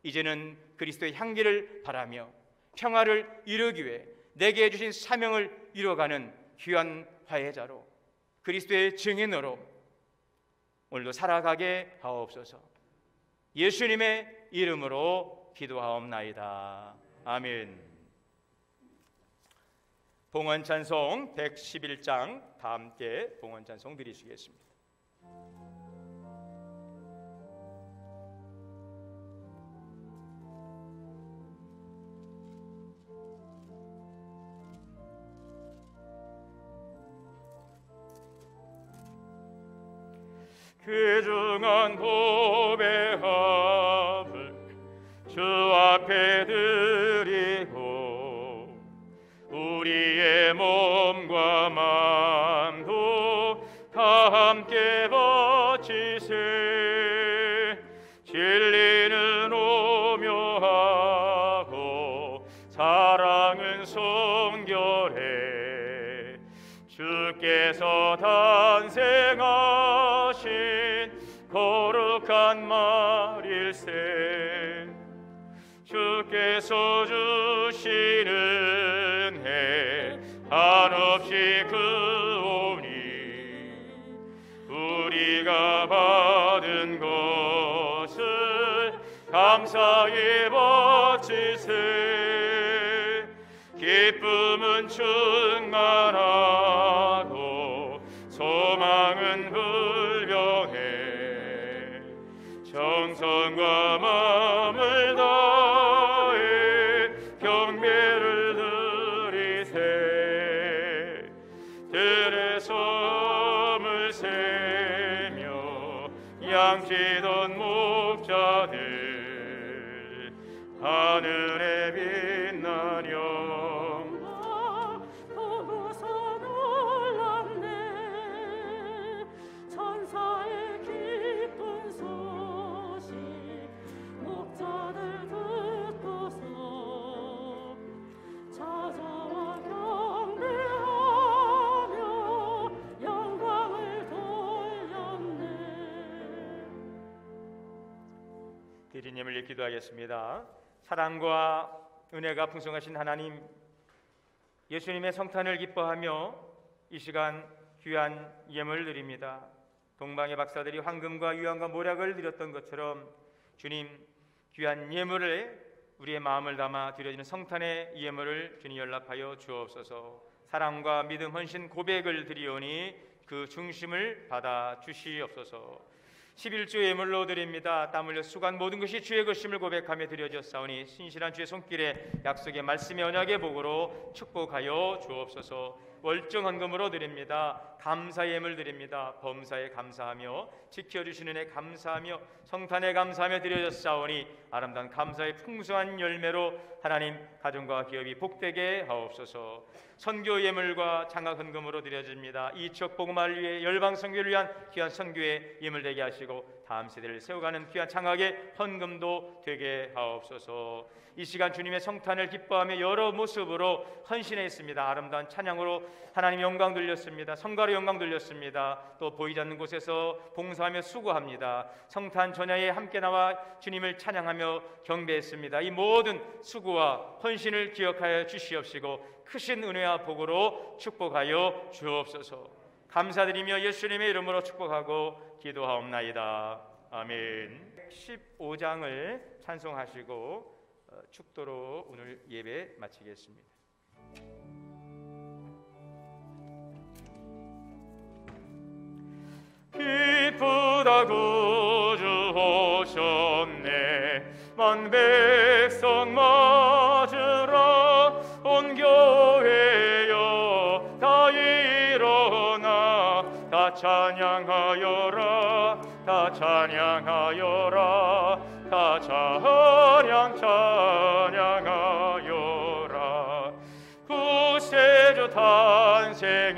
[SPEAKER 1] 이제는 그리스도의 향기를 바라며 평화를 이루기 위해 내게 주신 사명을 이루어가는 귀한 화해자로, 그리스도의 증인으로 오늘도 살아가게 하옵소서. 예수님의 이름으로 기도하옵나이다. 아멘. 봉헌찬송 111장 다 함께 봉헌찬송 드리시겠습니다. 귀중한 보배함을 주 앞에 드리고 우리의 몸과 마음도 다 함께 바치세. 주께서 탄생하신 거룩한 말일세. 주께서 주시는 해 한없이 그오니 우리가 받은 것을 감사히 바치세. 기쁨은 충만하고 소망은 불변해. 정성과 마음을 다해 경배를 드리세. 들의 섬을 세며 양치던 목자들 하늘에 빛나렴.
[SPEAKER 5] 보고서 놀랍네. 천사의 기쁜 소식 목자들 듣고서 찾아와 경배하며 영광을 돌렸네.
[SPEAKER 1] 대리님을 기도하겠습니다. 사랑과 은혜가 풍성하신 하나님, 예수님의 성탄을 기뻐하며 이 시간 귀한 예물을 드립니다. 동방의 박사들이 황금과 유황과 모략을 드렸던 것처럼 주님, 귀한 예물을 우리의 마음을 담아 드려지는 성탄의 예물을 주님 연락하여 주옵소서. 사랑과 믿음, 헌신, 고백을 드리오니 그 중심을 받아 주시옵소서. 11조 예물로 드립니다. 땀 흘려 수고한 모든 것이 주의 것임을 고백하며 드려졌사오니 신실한 주의 손길에 약속의 말씀의 언약의 복으로 축복하여 주옵소서. 월정헌금으로 드립니다. 감사 예물 드립니다. 범사에 감사하며 지켜주시는 애 감사하며 성탄에 감사하며 드려졌사오니 아름다운 감사의 풍성한 열매로 하나님 가정과 기업이 복되게 하옵소서. 선교 예물과 장학 헌금으로 드려집니다. 이적 복음화를 위해 열방 선교를 위한 귀한 선교에 예물 되게 하시고 다음 세대를 세워가는 귀한 장학의 헌금도 되게 하옵소서. 이 시간 주님의 성탄을 기뻐하며 여러 모습으로 헌신했습니다. 아름다운 찬양으로 하나님 영광 돌렸습니다. 성가로 영광 돌렸습니다. 또 보이지 않는 곳에서 봉사하며 수고합니다. 성탄 전야에 함께 나와 주님을 찬양하며 경배했습니다. 이 모든 수고와 헌신을 기억하여 주시옵시고 크신 은혜와 복으로 축복하여 주옵소서. 감사드리며 예수님의 이름으로 축복하고 기도하옵나이다. 아멘. 15장을 찬송하시고 축도로 오늘 예배 마치겠습니다. 기쁘다 구주 오셨네. 만 백성 맞으라. 온 교회여 다 일어나 다 찬양하여라. 다 찬양하여라. 다 찬양하여라. 구세주 탄생했으니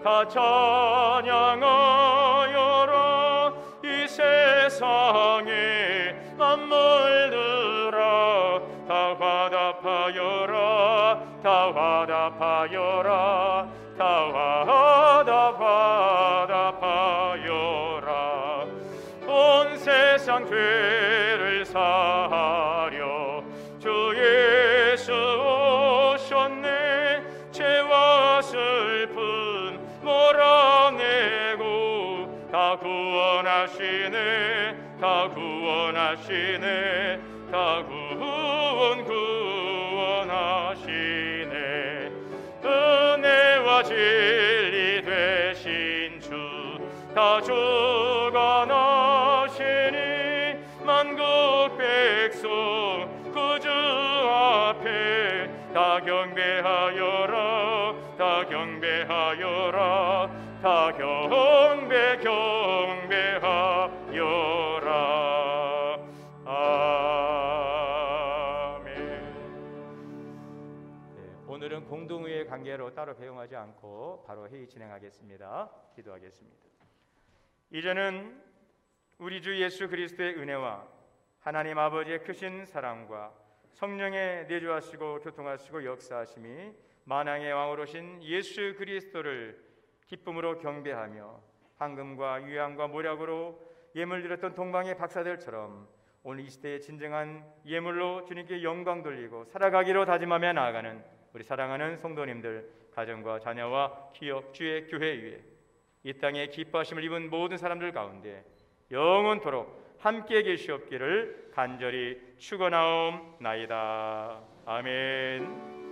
[SPEAKER 1] 다 찬양하여라. 이 세상에 만물들아 다 화답하여라. 다 화답하여라. 다 화답하여라. 온 세상 죄를 사하려 주 예수 오셨네. 죄와 슬픈 몰아내고 다 구원하시네. 다 구원하시네. 다 구원하시네. 은혜와 진리 되신 주 다 주관하시니 만국 백성 구주 앞에 다 경배하여라. 다 경배하여라. 다 경배하여라. 아멘. 오늘은 공동의회 관계로 따로 배웅하지 않고 바로 회의 진행하겠습니다. 기도하겠습니다. 이제는 우리 주 예수 그리스도의 은혜와 하나님 아버지의 크신 사랑과 성령의 내주하시고 교통하시고 역사하심이 만왕의 왕으로 오신 예수 그리스도를 기쁨으로 경배하며 황금과 유향과 모략으로 예물 드렸던 동방의 박사들처럼 오늘 이 시대의 진정한 예물로 주님께 영광 돌리고 살아가기로 다짐하며 나아가는 우리 사랑하는 성도님들, 가정과 자녀와 기업, 주의 교회 위에 이 땅에 기뻐하심을 입은 모든 사람들 가운데 영원토록 함께 계시옵기를 간절히 축원하옵나이다. 아멘.